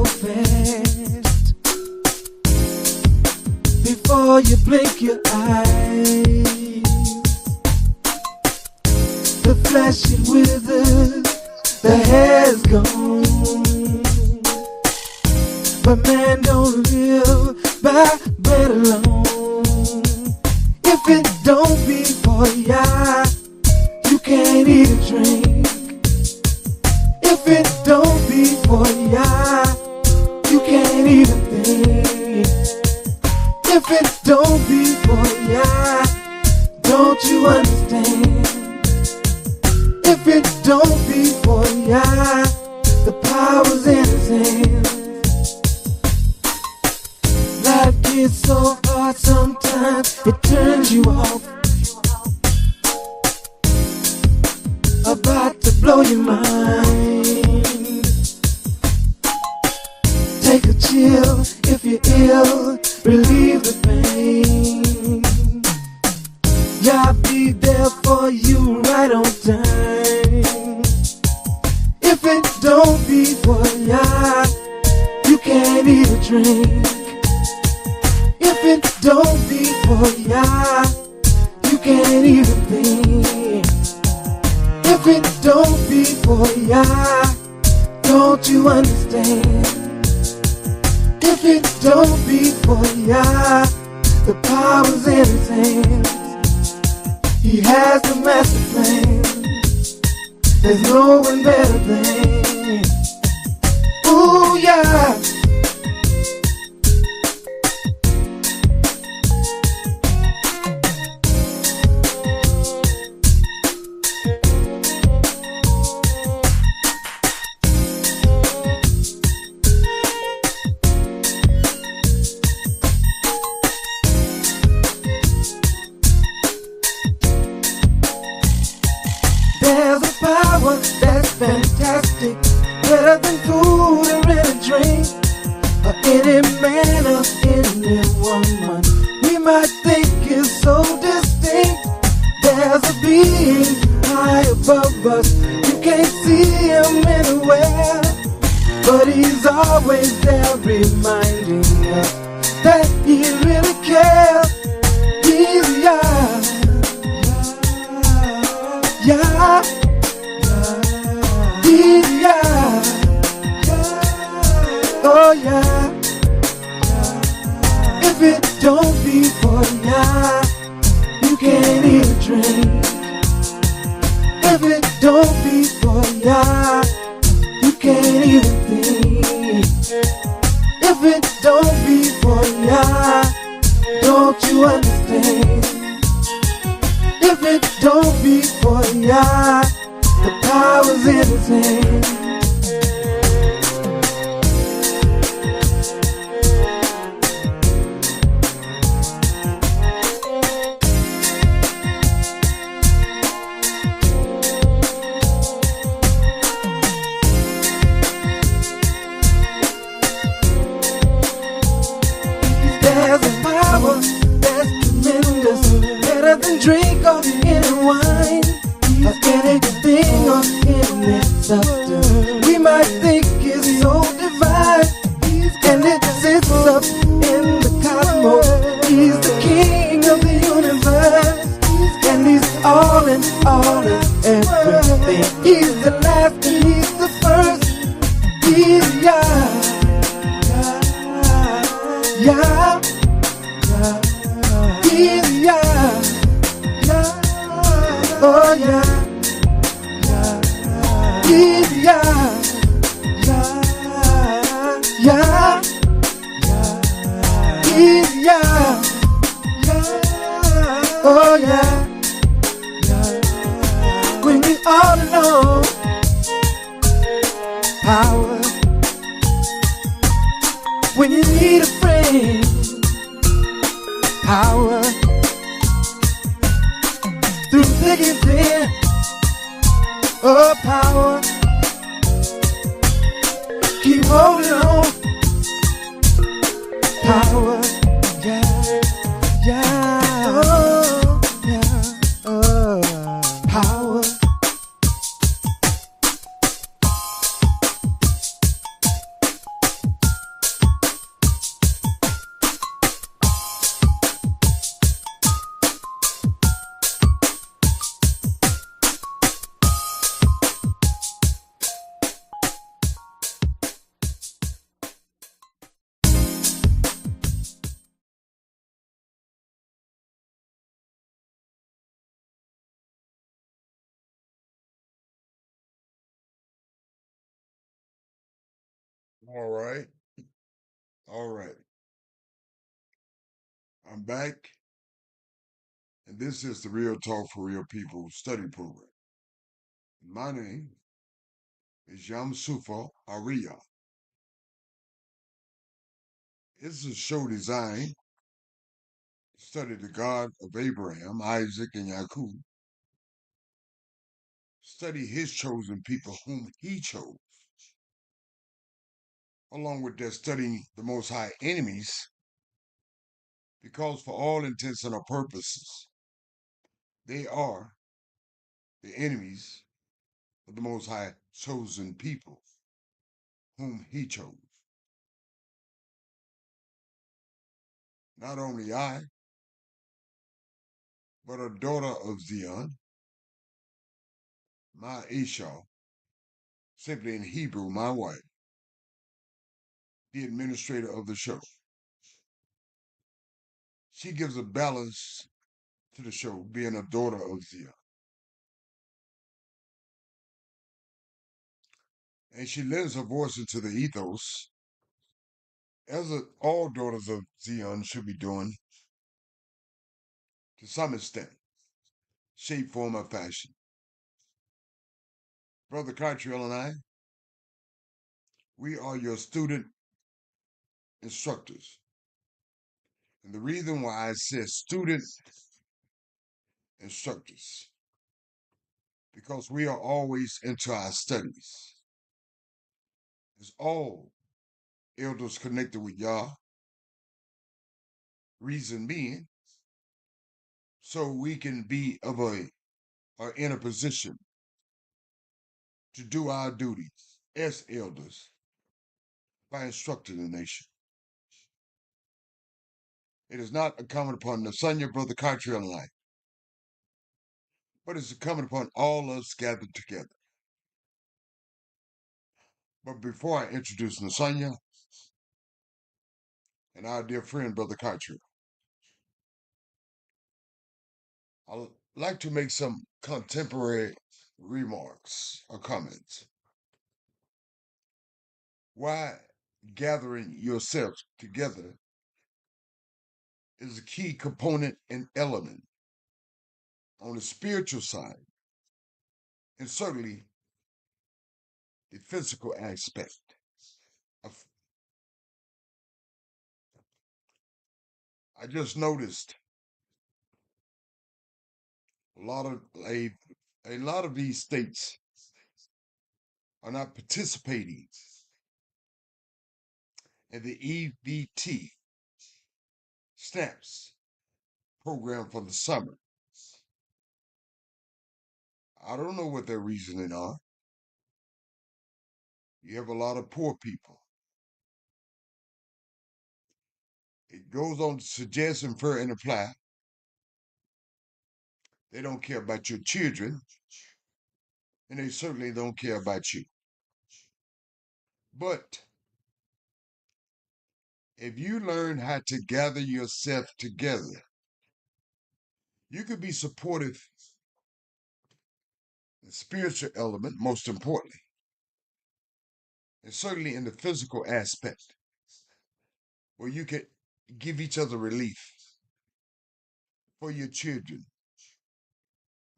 fast. Before you blink your eyes, the flesh it withers, the hair's gone. But man don't live by bread alone. If it don't be for ya, you can't eat a drink. If it don't be for ya, you can't eat a thing. If it don't be for ya, don't you understand? If it don't be for ya, the power's in his hands. Life gets so hard sometimes it turns you off. About to blow your mind. Take a chill if you're ill, relieve the pain. Yeah, I'll be there for you right on time. If it don't be for ya, you can't eat a drink. If it don't be for ya, you can't eat a thing. If it don't be for ya, don't you understand? If it don't be for ya, the power's in his hands. He has the master plan. There's no one better than. Ooh yeah. There's a power that's fantastic, better than food or any drink, or any man or any woman we might think is so distinct. There's a being high above us, you can't see him anywhere, but he's always there reminding us that he really cares. He's Yah. Yeah, yeah, oh yeah. If it don't be for ya, you can't eat a drink. If it don't be for ya, you can't eat a thing. If it don't be for ya, don't you understand? If it don't be for ya, the power's in his hand. There's a power that's tremendous, better than drink or any wine, or anything or any substance we might think is so divine. And it sits up in the cosmos. He's the king of the universe, and he's all in everything. He's the last and he's the first. He's Yah, Yah, he's Yah, oh yeah, he's Yah, Yah, he's Yah, oh yeah. When you're all alone, power. When you need a friend, power. Through thick and thin, oh power. Keep holding on, power. Yeah, yeah, oh, yeah, oh, power. All right. All right. I'm back, and this is the Real Talk for Real People study program. My name is Yamsufa Ariya. It's a show designed to study the God of Abraham, Isaac, and Jacob, study his chosen people whom he chose, along with their studying the Most High enemies, because for all intents and purposes, they are the enemies of the Most High chosen people whom he chose. Not only I, but a daughter of Zion, my Esau, simply in Hebrew, my wife, the administrator of the show. She gives a balance to the show, being a daughter of Zion. And she lends her voice into the ethos, as all daughters of Zion should be doing to some extent, shape, form, or fashion. Brother Cartrill and I, we are your student instructors. And the reason why I said student instructors, because we are always into our studies. As all elders connected with Yah, reason being, so we can be of a or in a position to do our duties as elders by instructing the nation. It is not incumbent upon the son, your brother Cartrill and I, but it's incumbent upon all us gathered together. But before I introduce Nasanya and our dear friend, Brother Cartrill, I'd like to make some contemporary remarks or comments. Why gathering yourselves together is a key component and element on the spiritual side, and certainly the physical aspect of. I just noticed a lot of a lot of these states are not participating in the EBT SNAPS program for the summer. I don't know what their reasoning are. You have a lot of poor people. It goes on to suggest, infer, and imply they don't care about your children, and they certainly don't care about you. But if you learn how to gather yourself together, you could be supportive in the spiritual element, most importantly, and certainly in the physical aspect, where you could give each other relief for your children,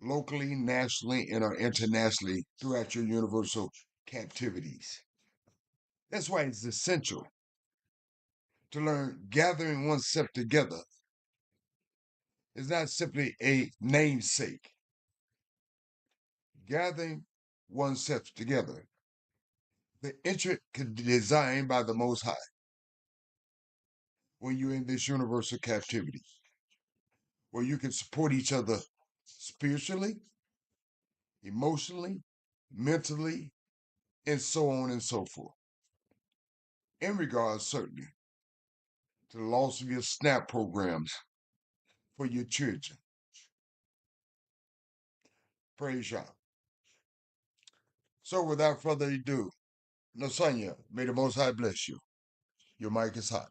locally, nationally, and or internationally throughout your universal captivities. That's why it's essential to learn gathering oneself together is not simply a namesake. Gathering oneself together, the intricate design by the Most High when you're in this universal captivity, where you can support each other spiritually, emotionally, mentally, and so on and so forth. In regards, certainly, to the loss of your SNAP programs for your children. Praise Yah. So, without further ado, Nasanya, may the Most High bless you. Your mic is hot.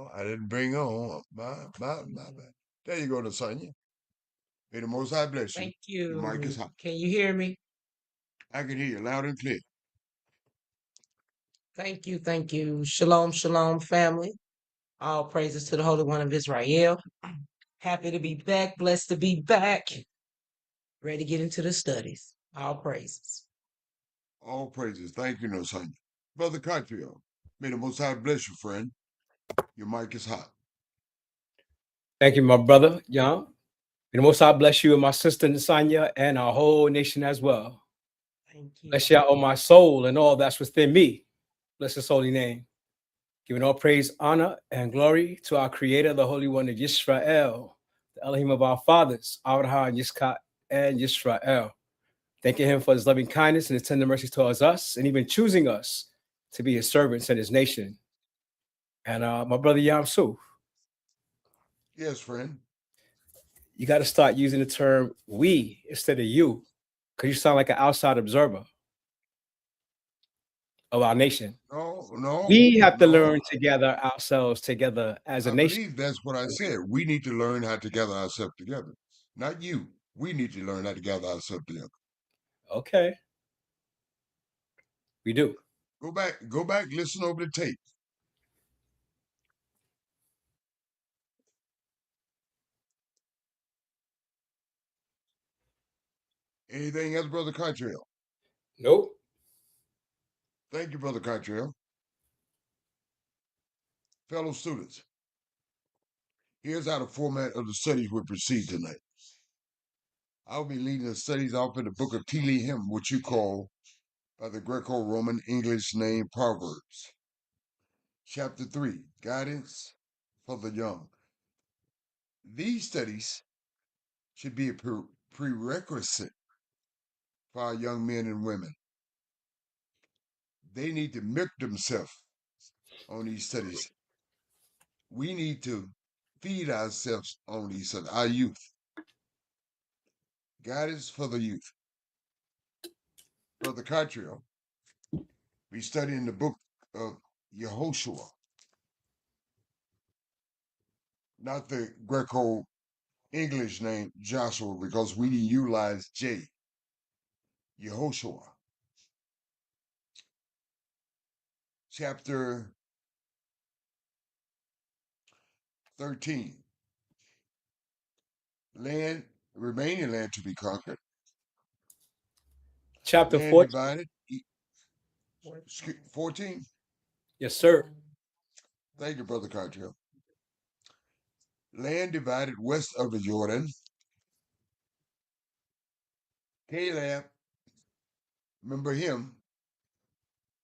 Oh, I didn't bring on my bad. There you go, Lasagna. May the Most High bless you. Thank Your mic is you. hot. Can you hear me? I can hear you loud and clear. Thank you. Thank you. Shalom, shalom, family. All praises to the Holy One of Israel. Happy to be back. Blessed to be back. Ready to get into the studies. All praises. All praises. Thank you, Lasagna. Brother Cartrio, may the Most High bless you, friend. Your mic is hot. Thank you, my brother, Young. May the Most High bless you and my sister Nasanya and our whole nation as well. Thank you. Bless you, oh my soul, and all that's within me. Bless his holy name. Giving all praise, honor, and glory to our Creator, the Holy One of Yisrael, the Elohim of our fathers, Abraham, Yitzchak, and Yisrael. Thanking him for his loving kindness and his tender mercies towards us, and even choosing us to be his servants and his nation. And my brother Yamsu, Yes, friend. you got to start using the term we instead of you, because you sound like an outside observer of our nation. No. We have to learn to gather ourselves together as a I nation. believe that's what I said. We need to learn how to gather ourselves together. Not you. We need to learn how to gather ourselves together. Okay. We do. Go back, listen over the tape. Anything else, Brother Cartrell? Nope. Thank you, Brother Cartrell. Fellow students, here's how the format of the studies will proceed tonight. I'll be leading the studies off in the book of Tehillim, which you call by the Greco-Roman English name Proverbs. Chapter 3, Guidance for the Young. These studies should be a prerequisite for our young men and women. They need to milk themselves on these studies. We need to feed ourselves on these studies, our youth. Guidance for the youth. Brother Cartrio, we studying the book of Yehoshua, not the Greco-English name Joshua, because we utilize J. Yehoshua. Chapter 13. Remaining land to be conquered. Chapter Land 14. divided. 14. Yes, sir. Thank you, Brother Cartel. Land divided west of the Jordan. Caleb, remember him?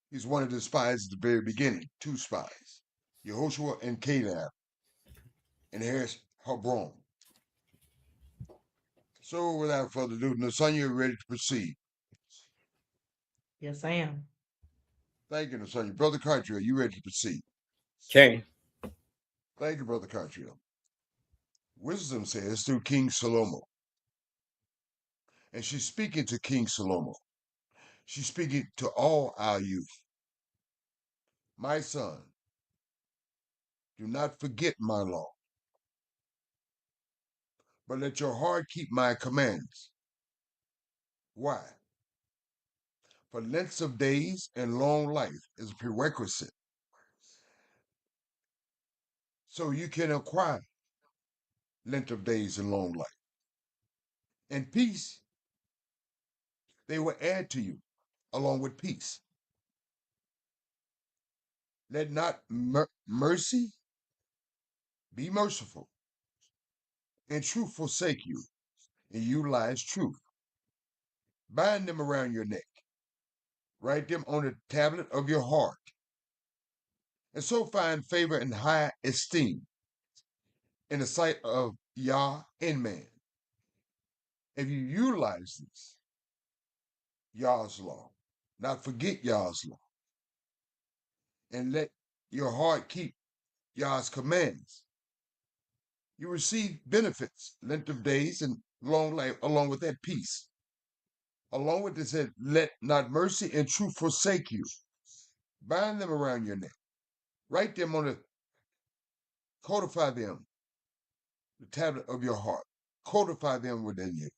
He's one of the spies at the very beginning. 2 spies, Yehoshua and Caleb. And here's Hebron. So without further ado, Nasanya, ready to proceed? Yes, I am. Thank you, Nasanya. Brother Cartrill, you ready to proceed? Okay. Thank you, Brother Cartrill. Wisdom says through King Salomo. And she's speaking to King Salomo. She's speaking to all our youth. My son, do not forget my law, but let your heart keep my commands. Why? For length of days and long life is a prerequisite. So you can acquire length of days and long life. And peace, they will add to you along with peace. Let not mercy be merciful, and truth forsake you, and utilize truth. Bind them around your neck, write them on the tablet of your heart, and so find favor and high esteem in the sight of Yah and man. If you utilize this, Yah's law, not forget Yah's law, and let your heart keep Yah's commands, you receive benefits, length of days and long life, along with that peace. Along with this, said, let not mercy and truth forsake you. Bind them around your neck. Write them on the Codify them, the tablet of your heart. Codify them within you.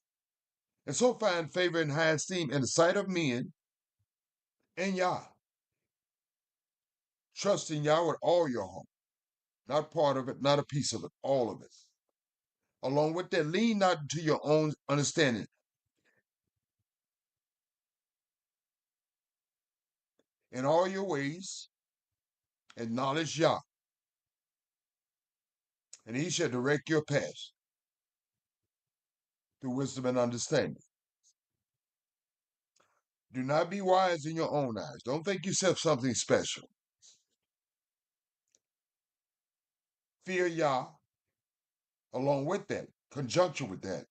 And so find favor and high esteem in the sight of men and Yah. Trust in Yah with all your heart. Not part of it, not a piece of it, all of it. Along with that, lean not into your own understanding. In all your ways, acknowledge Yah, and he shall direct your path through wisdom and understanding. Do not be wise in your own eyes. Don't think yourself something special. Fear Yah. Along with that, conjunction with that,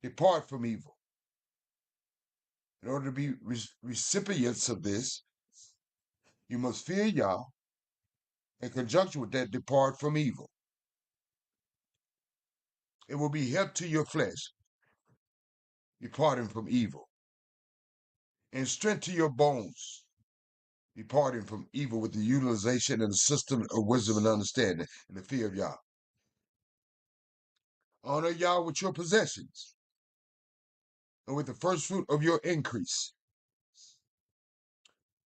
depart from evil. In order to be recipients of this, you must fear Yah. In conjunction with that, depart from evil. It will be help to your flesh, departing from evil, and strength to your bones, departing from evil with the utilization and the system of wisdom and understanding and the fear of Yah. Honor Yah with your possessions and with the first fruit of your increase.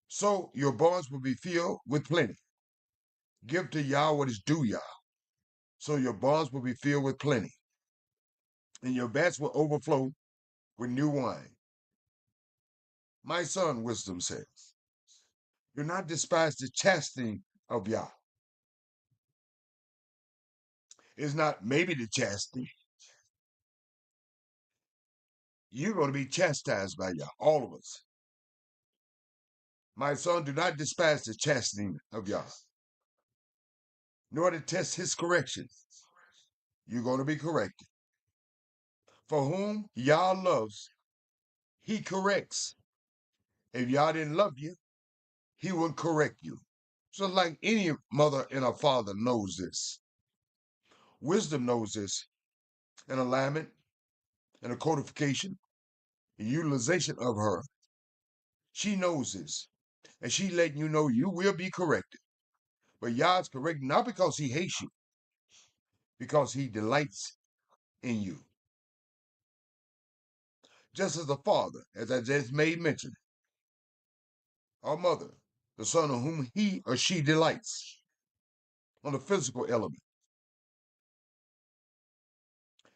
So your barns will be filled with plenty. Give to Yah what is due Yah. So your barns will be filled with plenty, and your vats will overflow with new wine. My son, wisdom says, do not despise the chastening of Yah. It's not maybe the chastening. You're going to be chastised by Yah, all of us. My son, do not despise the chastening of Yah, nor detest his correction. You're going to be corrected. For whom Yah loves, he corrects. If Yah didn't love you, he wouldn't correct you. So like any mother and a father knows this. Wisdom knows this. An alignment and a codification, a utilization of her. She knows this. And she letting you know you will be corrected. But Yah's correcting not because he hates you, because he delights in you. Just as a father, as I just made mention, or mother, the son of whom he or she delights on the physical element.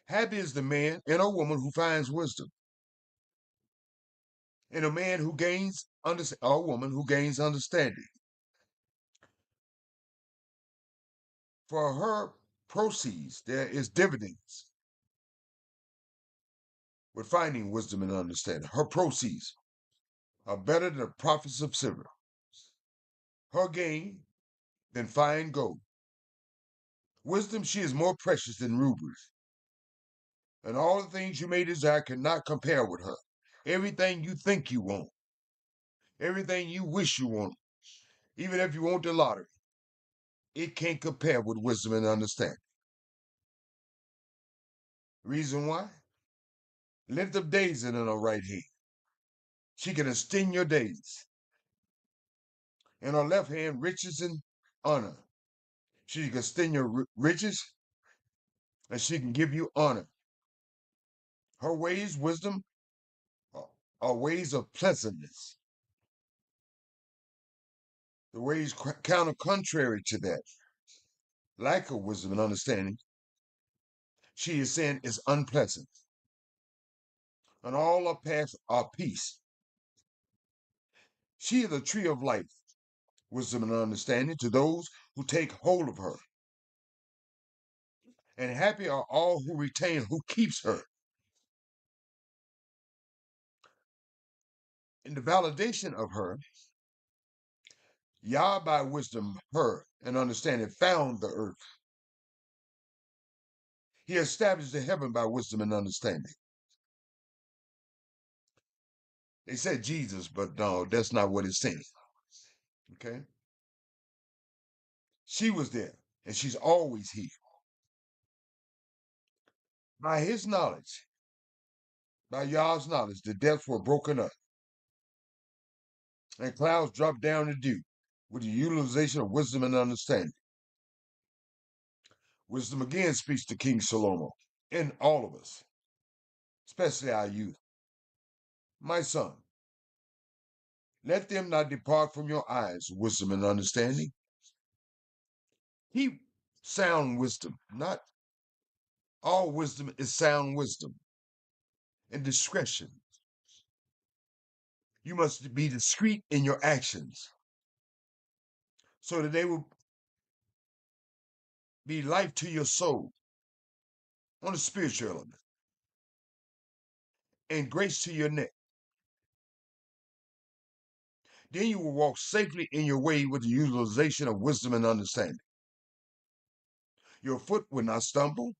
Happy is the man and a woman who finds wisdom, and a man who gains or a woman who gains understanding. For her proceeds there is dividends with finding wisdom and understanding. Her proceeds are better than the profits of silver. Her gain than fine gold. Wisdom, she is more precious than rubies. And all the things you may desire cannot compare with her. Everything you think you want, everything you wish you want, even if you want the lottery, it can't compare with wisdom and understanding. Reason why? Length of days in her right hand. She can extend your days. In her left hand, riches and honor. She can extend your riches, and she can give you honor. Her ways, wisdom, are ways of pleasantness. The ways counter contrary to that. Lack of wisdom and understanding, she is saying, is unpleasant. And all her paths are peace. She is a tree of life, wisdom and understanding to those who take hold of her. And happy are all who retain, who keeps her. In the validation of her, Yah by wisdom, her, and understanding found the earth. He established the heaven by wisdom and understanding. They said Jesus, but no, that's not what it's saying. Okay? She was there, and she's always here. By his knowledge, by Yah's knowledge, the depths were broken up, and clouds dropped down to dew with the utilization of wisdom and understanding. Wisdom again speaks to King Salomo and all of us, especially our youth. My son, let them not depart from your eyes, wisdom and understanding. Keep sound wisdom. Not all wisdom is sound wisdom and discretion. You must be discreet in your actions so that they will be life to your soul on the spiritual element and grace to your neck. Then you will walk safely in your way with the utilization of wisdom and understanding. Your foot will not stumble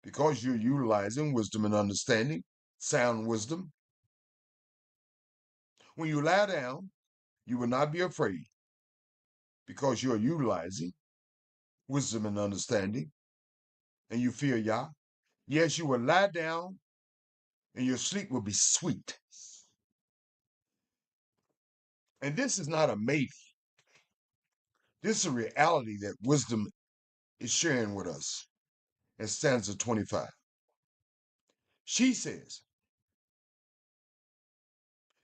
because you're utilizing wisdom and understanding, sound wisdom. When you lie down, you will not be afraid because you're utilizing wisdom and understanding and you fear Yah. Yes, you will lie down and your sleep will be sweet. And this is not a maybe. This is a reality that wisdom is sharing with us in stanza 25. She says,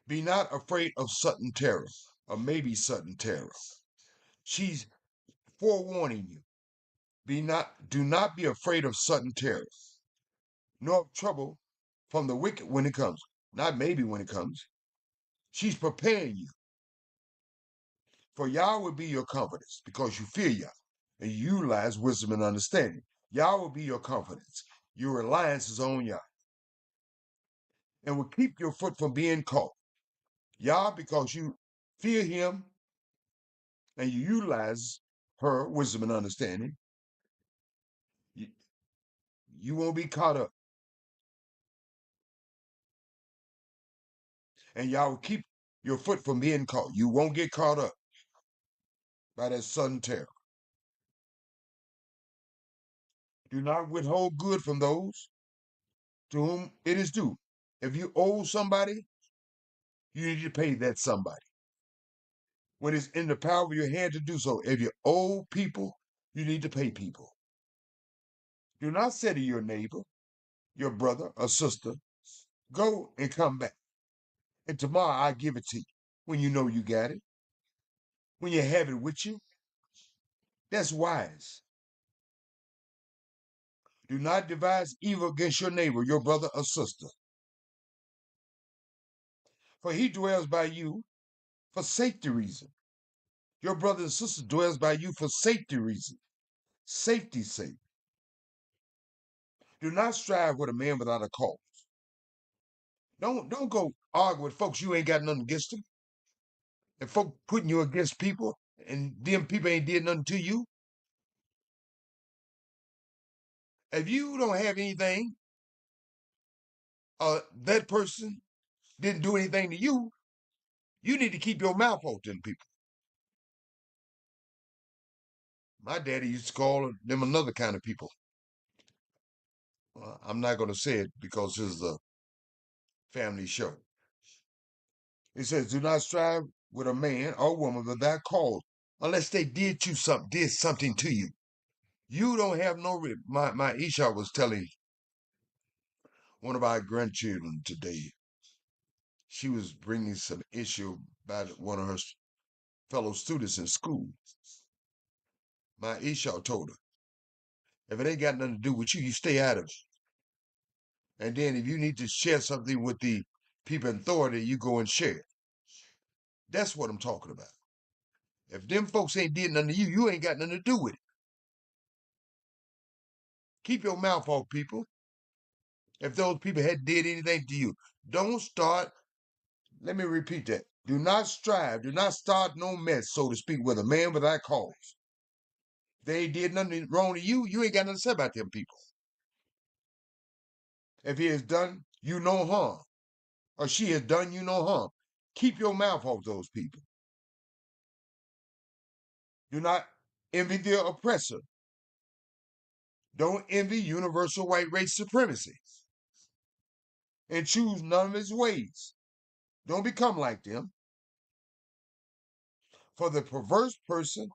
be not afraid of sudden terror, or maybe sudden terror. She's forewarning you. Do not be afraid of sudden terror, nor of trouble from the wicked when it comes. Not maybe when it comes. She's preparing you. For Yah will be your confidence because you fear Yah and you utilize wisdom and understanding. Yah will be your confidence. Your reliance is on Yah and will keep your foot from being caught. Yah, because you fear him and you utilize her wisdom and understanding, you won't be caught up. And Yah will keep your foot from being caught. You won't get caught up by that sudden terror. Do not withhold good from those to whom it is due. If you owe somebody, you need to pay that somebody when it's in the power of your hand to do so. If you owe people, you need to pay people. Do not say to your neighbor, your brother or sister, go and come back, and tomorrow I'll give it to you when you know you got it, when you have it with you. That's wise. Do not devise evil against your neighbor, your brother or sister, for he dwells by you for safety reason. Your brother and sister dwells by you for safety reason, safety's sake. Do not strive with a man without a cause. Don't go argue with folks you ain't got nothing against them. And folk putting you against people and them people ain't did nothing to you. If you don't have anything, that person didn't do anything to you, you need to keep your mouth off them people. My daddy used to call them another kind of people. I'm not going to say it because this is a family show. It says, do not strive with a man or woman without cause, unless they did something to you. You don't have no. My Isha was telling one of our grandchildren today. She was bringing some issue about one of her fellow students in school. My Isha told her, if it ain't got nothing to do with you, you stay out of it. And then if you need to share something with the people in authority, you go and share it. That's what I'm talking about. If them folks ain't did nothing to you, you ain't got nothing to do with it. Keep your mouth off people. If those people had did anything to you, don't start. Let me repeat that. Do not strive. Do not start no mess, so to speak, with a man without cause. If they did nothing wrong to you, you ain't got nothing to say about them people. If he has done you no harm, or she has done you no harm, keep your mouth off those people. Do not envy the oppressor. Don't envy universal white race supremacy. And choose none of his ways. Don't become like them. For the perverse person,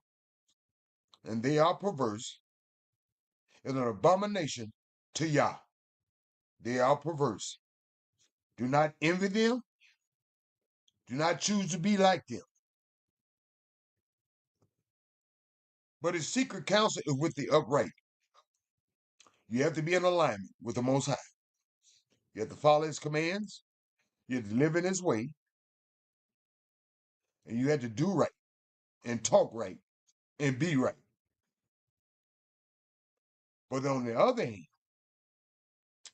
and they are perverse, is an abomination to Yah. They are perverse. Do not envy them. Do not choose to be like them. But his secret counsel is with the upright. You have to be in alignment with the Most High. You have to follow his commands. You have to live in his way. And you have to do right and talk right and be right. But on the other hand,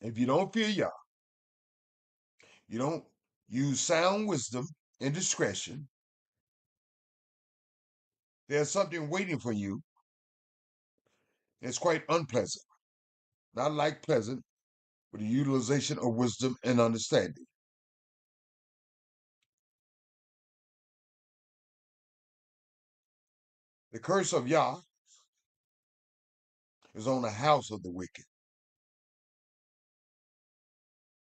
if you don't fear Yah, you don't use sound wisdom and discretion, there's something waiting for you. It's quite unpleasant. Not like pleasant, but the utilization of wisdom and understanding. The curse of Yah is on the house of the wicked.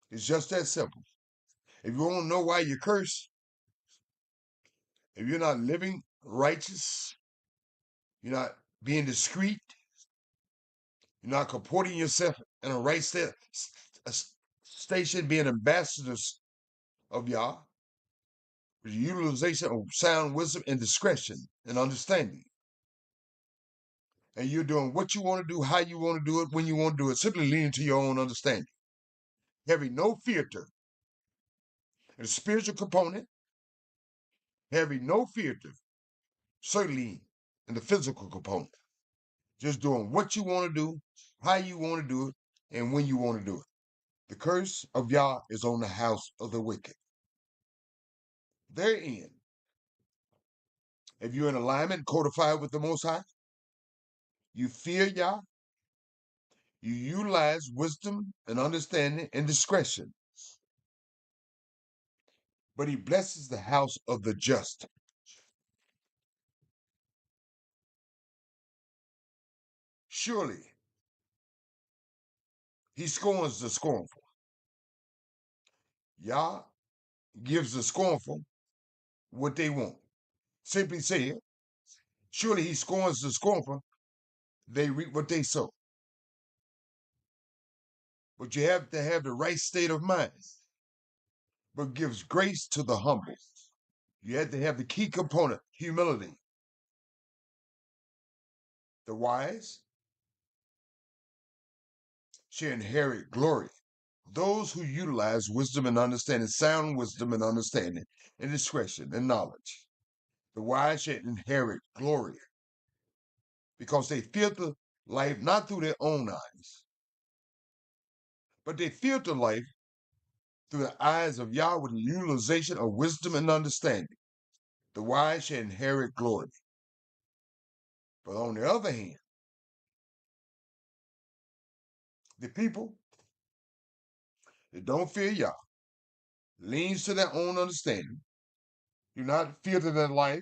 It's just that simple. If you want to know why you're cursed, if you're not living righteous, you're not being discreet, you're not comporting yourself in a right station, being ambassadors of Yah, with the utilization of sound wisdom and discretion and understanding. And you're doing what you want to do, how you want to do it, when you want to do it, simply leaning to your own understanding. Having no filter in the spiritual component, having no filter, certainly in the physical component. Just doing what you want to do, how you want to do it, and when you want to do it. The curse of Yah is on the house of the wicked. Therein, if you're in alignment, codified with the Most High, you fear Yah, you utilize wisdom and understanding and discretion. But he blesses the house of the just. Surely, he scorns the scornful. Yah gives the scornful what they want. Simply said, surely he scorns the scornful, they reap what they sow. But you have to have the right state of mind, but gives grace to the humble. You have to have the key component, humility. The wise shall inherit glory. Those who utilize wisdom and understanding, sound wisdom and understanding, and discretion and knowledge, the wise shall inherit glory, because they filter life not through their own eyes, but they filter life through the eyes of Yah with the utilization of wisdom and understanding. The wise shall inherit glory. But on the other hand, the people that don't fear Yah, leans to their own understanding, do not filter their life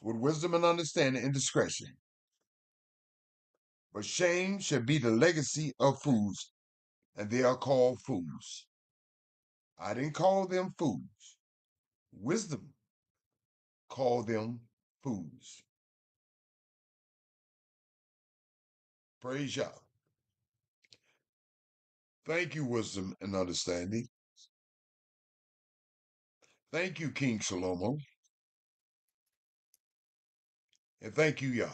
with wisdom and understanding and discretion. But shame shall be the legacy of fools, and they are called fools. I didn't call them fools. Wisdom called them fools. Praise Yah. Thank you, wisdom and understanding. Thank you, King Shalomo. And thank you, Yah.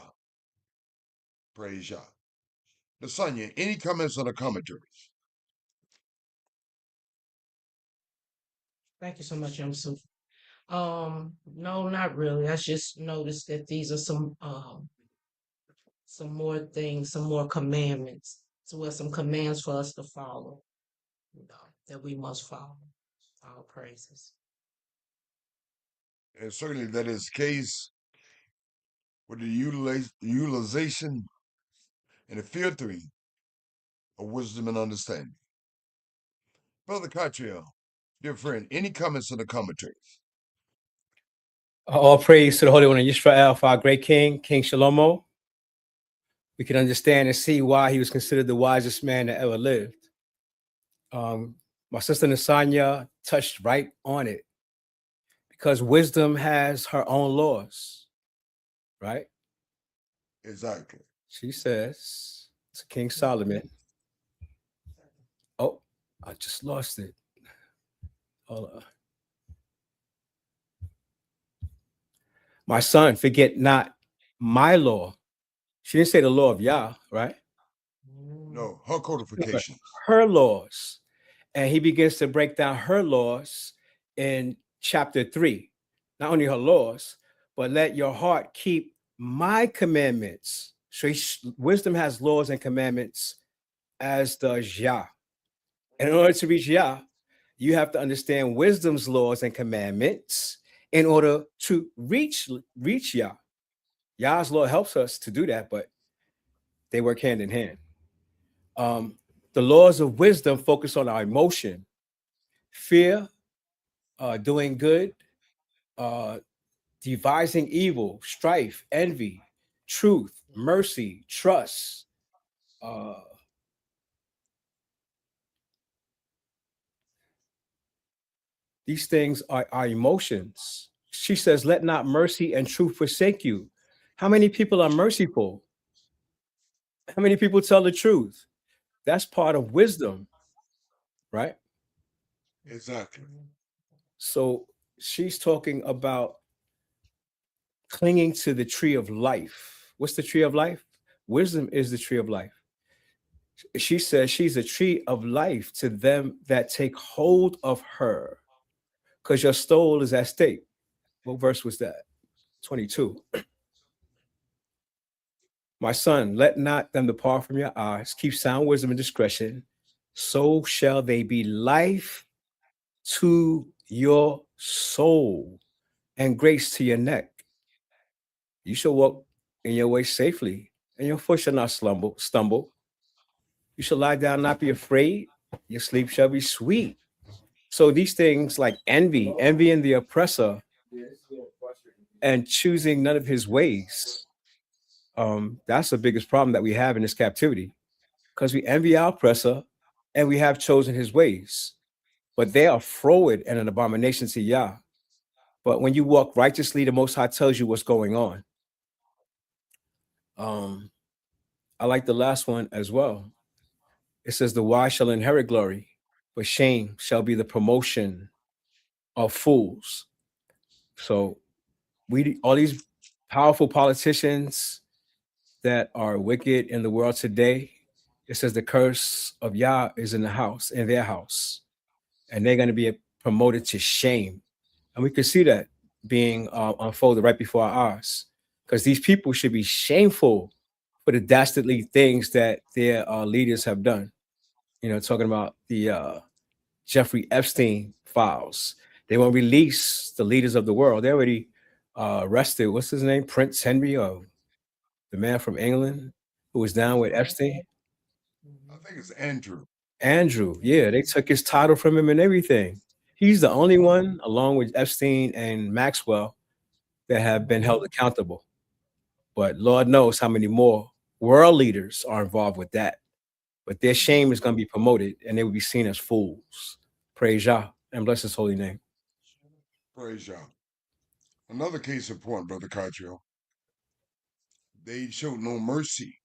Praise Yah. Nasanya, any comments on the commentaries? Thank you so much, Yusuf. No, not really. I just noticed that these are some more things, some more commandments. So there's some commands for us to follow, that we must follow. All praises. And certainly that is the case with the utilization and the filtering of wisdom and understanding. Brother Catriel, dear friend, any comments on the commentaries? All praise to the Holy One of Israel, for our great King, King Shalomo. We can understand and see why he was considered the wisest man that ever lived. My sister Nasanya touched right on it, because wisdom has her own laws, right? Exactly. She says to King Solomon, oh, I just lost it. Hold on. My son, forget not my law. She didn't say the law of Yah, right? No, her codifications. Her laws. And he begins to break down her laws in chapter 3. Not only her laws, but let your heart keep my commandments. So wisdom has laws and commandments, as does Yah. And in order to reach Yah, you have to understand wisdom's laws and commandments in order to reach Yah. Yah's law helps us to do that, but they work hand in hand. The laws of wisdom focus on our emotion, fear, doing good, devising evil, strife, envy, truth, mercy, trust. These things are our emotions. She says, let not mercy and truth forsake you. How many people are merciful? How many people tell the truth? That's part of wisdom, right? Exactly. So she's talking about clinging to the tree of life. What's the tree of life? Wisdom is the tree of life. She says she's a tree of life to them that take hold of her, because your soul is at stake. What verse was that? 22. My son, let not them depart from your eyes. Keep sound wisdom and discretion. So shall they be life to your soul and grace to your neck. You shall walk in your way safely, and your foot shall not stumble. You shall lie down, not be afraid. Your sleep shall be sweet. So these things like envying the oppressor, and choosing none of his ways, that's the biggest problem that we have in this captivity, because we envy our oppressor and we have chosen his ways, but they are froward and an abomination to Yah. But when you walk righteously, the Most High tells you what's going on. I like the last one as well. It says, the wise shall inherit glory, but shame shall be the promotion of fools. So all these powerful politicians that are wicked in the world today, it says the curse of Yah is in their house, and they're going to be promoted to shame. And we could see that being unfolded right before our eyes, because these people should be shameful for the dastardly things that their leaders have done. You know, talking about the Jeffrey Epstein files. They won't release the leaders of the world. They already arrested, what's his name? Prince Henry, or the man from England who was down with Epstein. I think it's Andrew. Andrew, yeah, they took his title from him and everything. He's the only one, along with Epstein and Maxwell, that have been held accountable. But Lord knows how many more world leaders are involved with that. But their shame is going to be promoted, and they will be seen as fools. Praise Yah and bless his holy name. Praise Yah. Another case in point, Brother Cartio. They showed no mercy.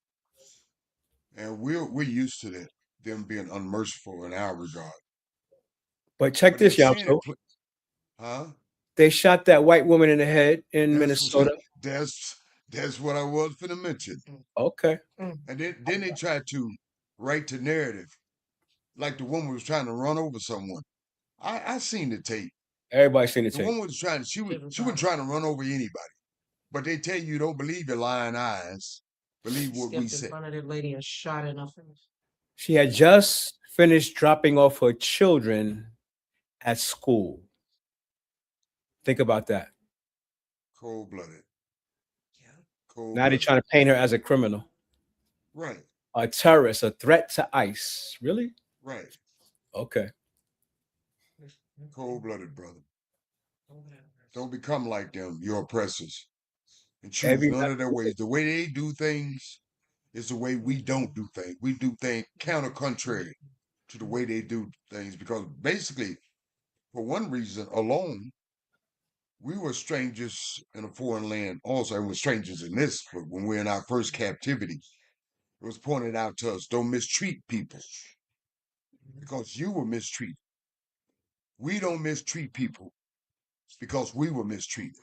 And we're used to that, them being unmerciful in our regard. But check this, Yamso. Huh? They shot that white woman in the head in Minnesota. That's what I was finna mention. Okay. And then they tried to write the narrative like the woman was trying to run over someone. I seen the tape. Everybody seen the tape. The woman was trying. She was trying to run over anybody. But they tell you don't believe your lying eyes. Believe what we say. In front of that lady and shot in her face. She had just finished dropping off her children at school. Think about that. Cold-blooded. Yeah. Now they're trying to paint her as a criminal. Right. A terrorist, a threat to ICE. Really? Right. Okay. Cold-blooded, brother. Don't become like them, your oppressors. And choose none of their ways. The way they do things is the way we don't do things. We do things counter-contrary to the way they do things, because basically, for one reason alone, we were strangers in a foreign land also, and we're strangers in this, but when we're in our first captivity, it was pointed out to us, don't mistreat people because you were mistreated. We don't mistreat people because we were mistreated.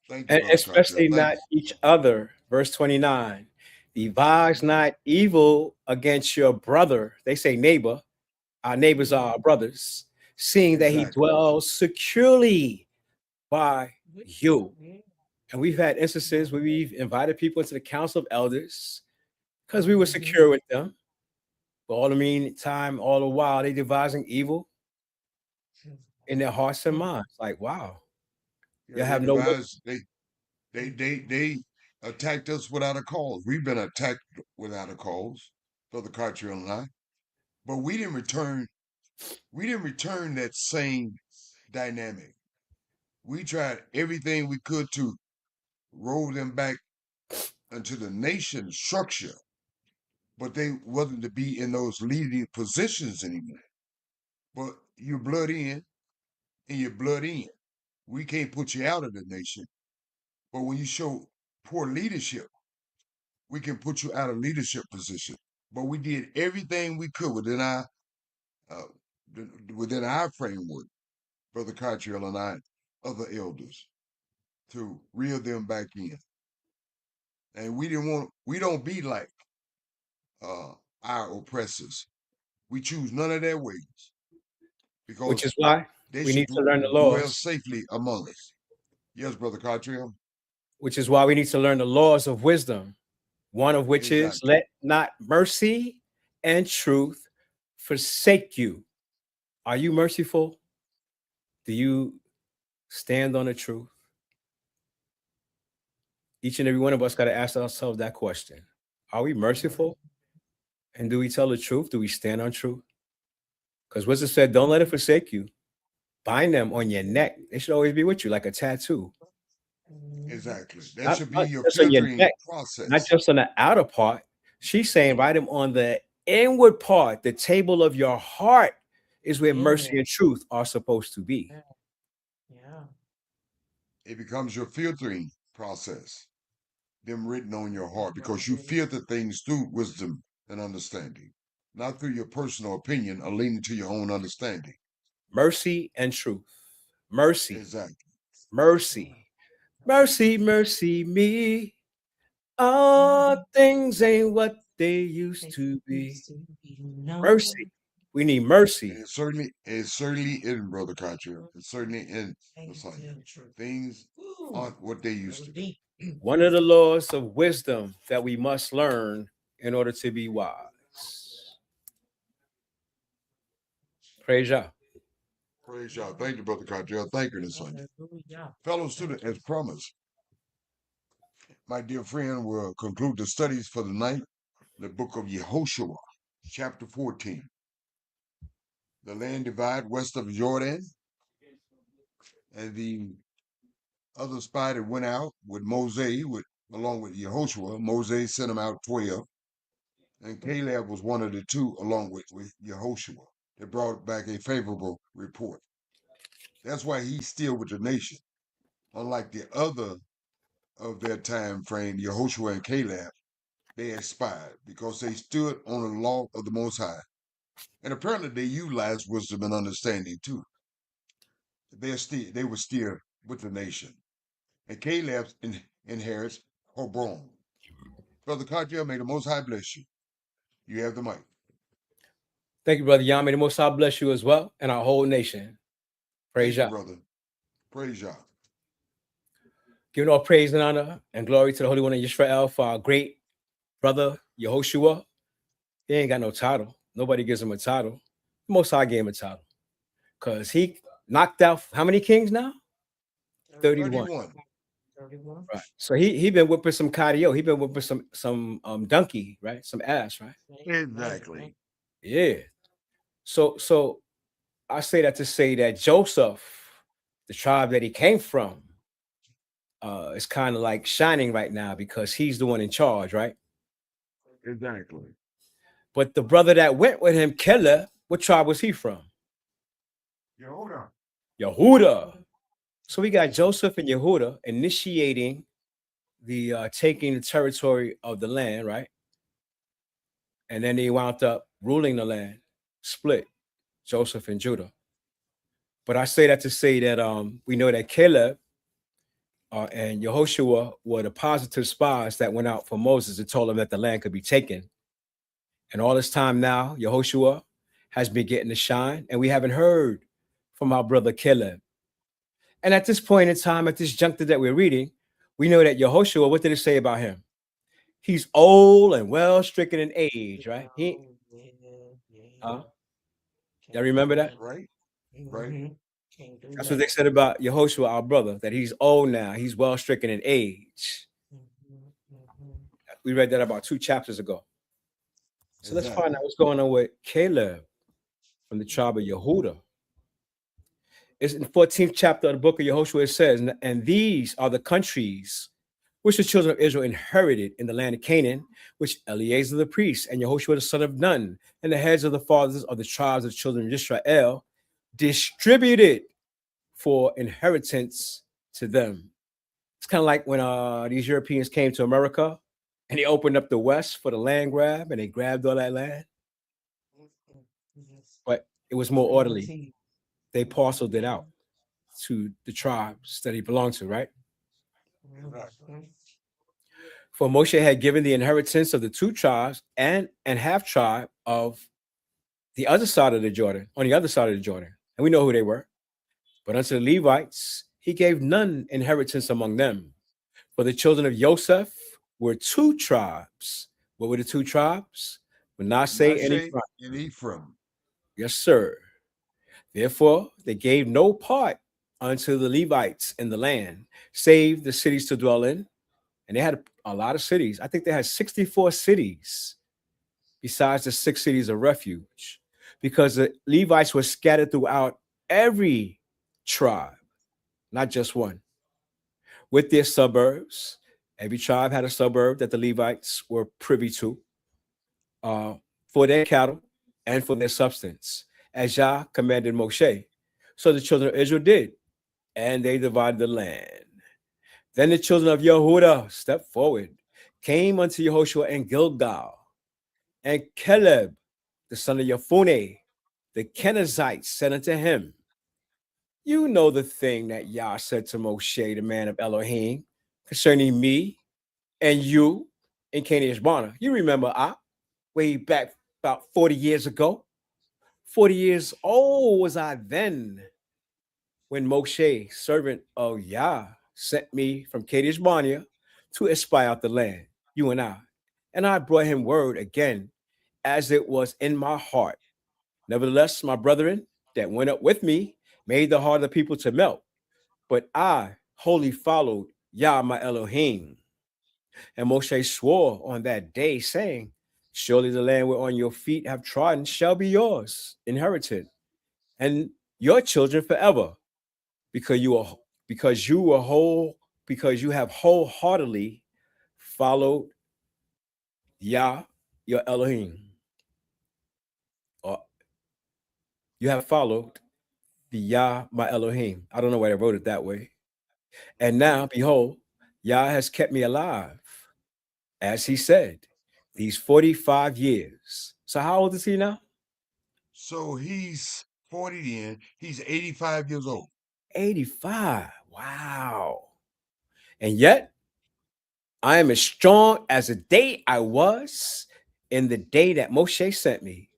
Thank you, And Brother Cartel. especially Thank not you. each other. Verse 29. Devise not evil against your brother. They say neighbor. Our neighbors are our brothers, seeing that he Exactly. dwells securely by you. And we've had instances where we've invited people into the council of elders because we were secure with them. But all the meantime, all the while, they devising evil in their hearts and minds. Like, wow, Yeah, you have no devised, they attacked us without a cause. We've been attacked without a cause, Brother Cartel and I. But we didn't return that same dynamic. We tried everything we could to roll them back into the nation structure, but they wasn't to be in those leading positions anymore. But you're blood in and you're blood in. We can't put you out of the nation. But when you show poor leadership, we can put you out of leadership position. But we did everything we could within our framework, Brother Cartrell and I, other elders, to reel them back in. And we don't be like our oppressors. We choose none of their ways which because is why they we should need to learn the dwell laws. safely among us. Yes, Brother Cartrell. Which is why we need to learn the laws of wisdom. One of which is Exactly. let not mercy and truth forsake you. Are you merciful? Do you stand on the truth? Each and every one of us got to ask ourselves that question. Are we merciful? And do we tell the truth? Do we stand on truth? Because wisdom said, don't let it forsake you. Bind them on your neck. They should always be with you like a tattoo. Exactly. That Not, should be not your just on your filtering neck, process. not just on the outer part. She's saying, write them on the inward part. The table of your heart is where mercy and truth are supposed to be. Yeah. It becomes your filtering process. Them written on your heart because you filter things through wisdom and understanding, not through your personal opinion or leaning to your own understanding. Mercy and truth. Mercy. Exactly. Mercy. Mercy, mercy me. All things ain't what they used to be. Mercy. We need mercy. And it certainly isn't, Brother Cartrell. It's certainly in the Messiah. Things aren't what they used to be. One of the laws of wisdom that we must learn in order to be wise. Praise Yah. Praise y'all. Thank you, Brother Cartrell. Thank you, this Sunday. Fellow student, as promised, my dear friend will conclude the studies for the night, the book of Yehoshua, chapter 14. The land divide west of Jordan, and the other spy that went out with Moses, along with Yehoshua. Moses sent him out 12, and Caleb was one of the two, along with Yehoshua. They brought back a favorable report. That's why he's still with the nation. Unlike the other of their time frame, Yehoshua and Caleb, they expired because they stood on the law of the Most High. And apparently they utilized wisdom and understanding too. They were still with the nation. And Caleb inherits Hebron. Brother Cartier, may the Most High bless you. You have the mic. Thank you, Brother Yah. May the Most High bless you as well and our whole nation. Praise Yah. Brother. Praise Yah. Giving all praise and honor and glory to the Holy One of Israel for our great brother Yehoshua. He ain't got no title. Nobody gives him a title. The Most High gave him a title because he knocked out how many kings now? 31. Right. So he been whipping some cardio. He been whipping some donkey, right? Some ass, right? Exactly. Yeah. So I say that to say that Joseph, the tribe that he came from, is kind of like shining right now because he's the one in charge, right? Exactly. But the brother that went with him, Caleb, what tribe was he from? Yehuda. Yehuda. So we got Joseph and Yehuda initiating the taking the territory of the land, right? And then they wound up ruling the land, split Joseph and Judah. But I say that to say that we know that Caleb and Yehoshua were the positive spies that went out for Moses and told him that the land could be taken. And all this time now, Yehoshua has been getting the shine, and we haven't heard from our brother Caleb. And at this point in time, at this juncture that we're reading, we know that Yehoshua, what did it say about him? He's old and well stricken in age, right? Y'all remember that? Right? Right. Mhm. That's what they said about Yehoshua, our brother, that he's old now. He's well stricken in age. We read that about 2 chapters ago. So let's find out what's going on with Caleb from the tribe of Yehuda. It's in the 14th chapter of the book of Yehoshua. It says, and these are the countries which the children of Israel inherited in the land of Canaan, which Eleazar the priest and Yehoshua the son of Nun and the heads of the fathers of the tribes of the children of Israel distributed for inheritance to them. It's kind of like when these Europeans came to America and they opened up the West for the land grab and they grabbed all that land. But it was more orderly. They parceled it out to the tribes that he belonged to, right? For Moshe had given the inheritance of the 2 tribes and half tribe of the other side of the Jordan, on the other side of the Jordan. And we know who they were. But unto the Levites, he gave none inheritance among them. For the children of Joseph were 2 tribes. What were the 2 tribes? Manasseh and Ephraim. Yes, sir. Therefore, they gave no part unto the Levites in the land, save the cities to dwell in. And they had a lot of cities. I think they had 64 cities besides the 6 cities of refuge, because the Levites were scattered throughout every tribe, not just one, with their suburbs. Every tribe had a suburb that the Levites were privy to for their cattle and for their substance, as Yah commanded Moshe. So the children of Israel did, and they divided the land. Then the children of Yehuda stepped forward, came unto Yehoshua and Gilgal, and Caleb, the son of Yefuneh, the Kenizzites, said unto him, you know the thing that Yah said to Moshe, the man of Elohim, concerning me and you in Kadesh Barnea. You remember, way back about 40 years ago. 40 years old was I then when Moshe, servant of Yah, sent me from Kadesh Barnea to espy out the land, you and I. And I brought him word again, as it was in my heart. Nevertheless, my brethren that went up with me made the heart of the people to melt. But I wholly followed Yah, my Elohim. And Moshe swore on that day, saying, surely the land whereon your feet have trodden shall be yours, inherited, and your children forever, because you have wholeheartedly followed Yah, your Elohim. Or you have followed the Yah, my Elohim. I don't know why I wrote it that way. And now, behold, Yah has kept me alive, as he said, these 45 years. So how old is he now? So he's 40 then. He's 85 years old. 85. Wow. And yet, I am as strong as the day I was in the day that Moshe sent me.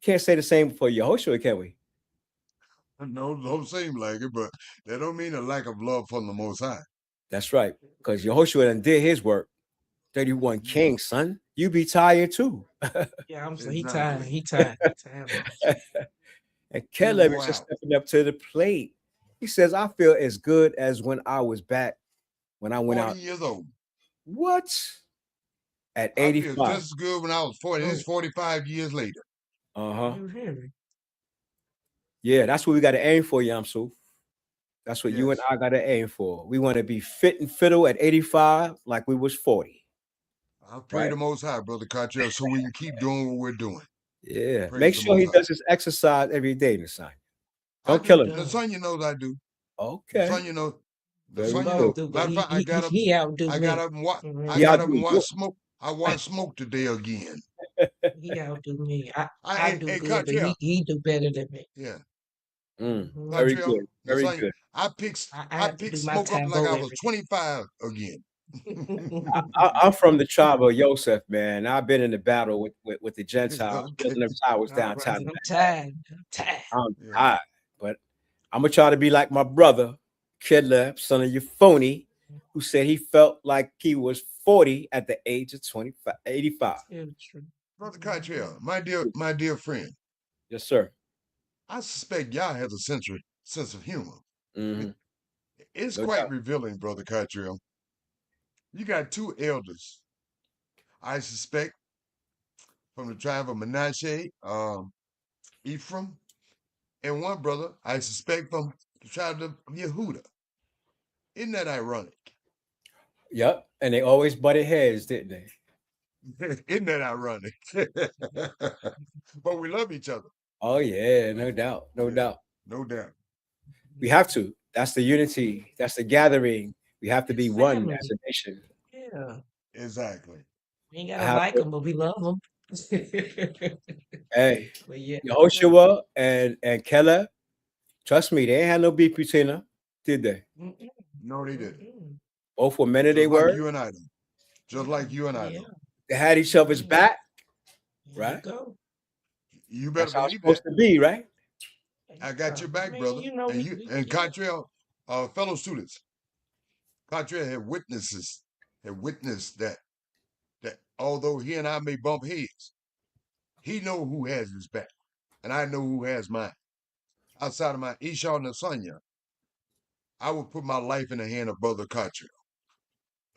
Can't say the same for Yehoshua, can we? No, don't seem like it, but that don't mean a lack of love from the Most High. That's right, because Yehoshua done did his work. 31 kings, son. You be tired too. Yeah, I'm so Exactly. he tired. And Caleb is Wow. just stepping up to the plate. He says, I feel as good as when I was back, when I went 40 out. years old. What? At I feel 85. just as good when I was 40. This is 45 years later. Uh-huh. You hear me? Yeah, that's what we got to aim for, Yamsu. That's what you and Yes. I got to aim for. We want to be fit and fiddle at 85 like we was 40. I pray Right. the Most High, Brother Cottrell, so we can keep doing what we're doing. Yeah. Praise Make the sure he Most High. does his exercise every day, Nasai. I Don't do. kill him. The son, you knows I do. The Okay. son, you know, the Very son, you Both know, good. do, but matter of fact, I got up, he outdo I got me. up and watch, I He Mhm. got up outdo and you. watched smoke. I watched smoke today again. He outdo me. I Hey, do hey, good, but Cartel. he do better than me. Yeah, Mhm. Very Cartel. good. The Very son, good. I I have to picked do my smoke up like tableau I was every 25 again. I'm from the tribe of Joseph, man. I've been in the battle with the Gentiles, Okay. building them towers All right, downtown. I'm tired. I'm tired. I'm Yeah. tired, but I'm gonna try to be like my brother, Kidleb, son of Euphony, who said he felt like he was 40 at the age of 25, 85. Still true. Brother Cartel, my dear friend, Yes, sir. I suspect y'all has a sense of humor. Hmm. It's No quite doubt. revealing, Brother Cartel. You got two elders, I suspect, from the tribe of Manasseh, Ephraim, and one brother, I suspect, from the tribe of Yehuda. Isn't that ironic? Yep. And they always butted heads, didn't they? Isn't that ironic? But we love each other. Oh yeah, no doubt, no Yeah, doubt. no doubt. We have to. That's the unity. That's the gathering. We have to It's be one family. as a nation. Yeah. Exactly. We ain't I gotta have like to. them, but we love them. Hey, But yeah. Yehoshua and Keller, trust me, they ain't had no beef between them, did they? Mm-mm, No, they didn't. mm-mm. Both were men of their Just like word. you and I do. Just like you and I Yeah. do. They had each other's back, There you right? go. You better That's how it's believe supposed that. to be, right? I got your I back, mean, brother. you know, And you and yeah. Contrail, fellow students, Contrail have witnessed that although he and I may bump heads, he know who has his back, and I know who has mine. Outside of my Esau and Nasanya, I would put my life in the hand of Brother Contrail.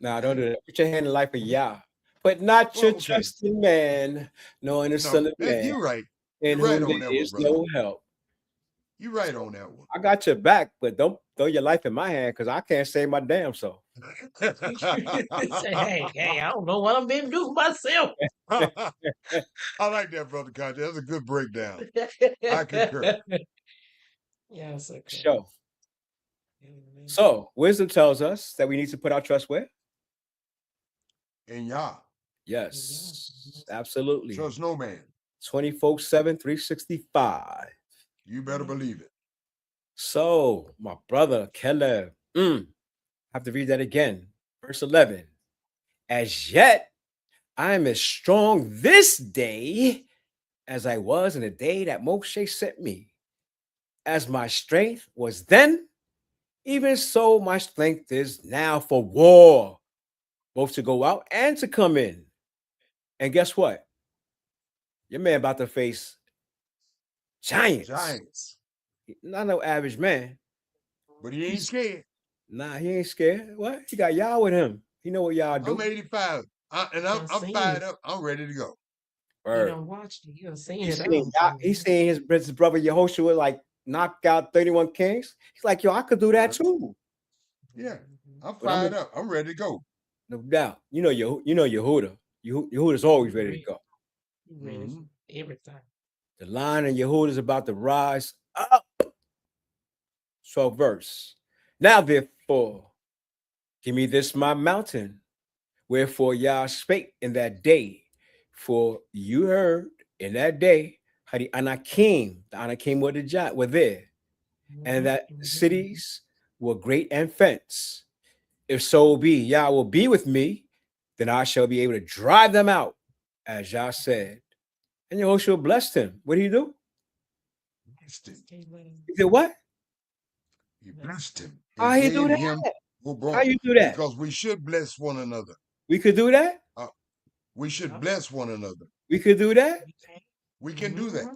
Now, don't do that. Put your hand in the life of Yah, but not your Well, okay. trust in man, knowing the Son No, of Man, you're right. in You're right whom on there that one, is brother. no help. You're right on that one. I got your back, but don't throw your life in my hand because I can't save my damn self. Say, hey, I don't know what I'm been doing myself. I like that, Brother Contrail. That's a good breakdown. I concur. Yeah, it's okay. Sure. So, wisdom tells us that we need to put our trust where? And Yah, Yes, absolutely. trust no man. 24/7, 365. You better believe it. So, my brother, Caleb, I have to read that again. Verse 11. As yet, I am as strong this day as I was in the day that Moshe sent me. As my strength was then, even so my strength is now for war, both to go out and to come in. And guess what? Your man about to face giants. Giants. Not no average man. But he ain't scared. Nah, he ain't scared. What? He got y'all with him. He know what y'all do. I'm 85. And Done I'm seen fired it. up. I'm ready to go. You Word. done watched it. You done seen He's it seen, all. he's seen his brother Yehoshua like knock out 31 kings. He's like, yo, I could do that too. Yeah. I'm But I'm fired up. I'm ready to go. No doubt. You know Yehuda. Yehuda's always ready to go. You ready for everything. The line of Yehuda is about to rise up. 12th verse. Now therefore, give me this my mountain. Wherefore Yah spake in that day. For you heard in that day how the Anakim were there, and that the cities were great and fenced. If so be Yah will be with me, then I shall be able to drive them out, as Yah said. And Yehoshua blessed him. What did he do? He did what? He blessed him. How you do that? How you do that? Because we should bless one another. We could do that? We should bless one another. We could do that? We can do that.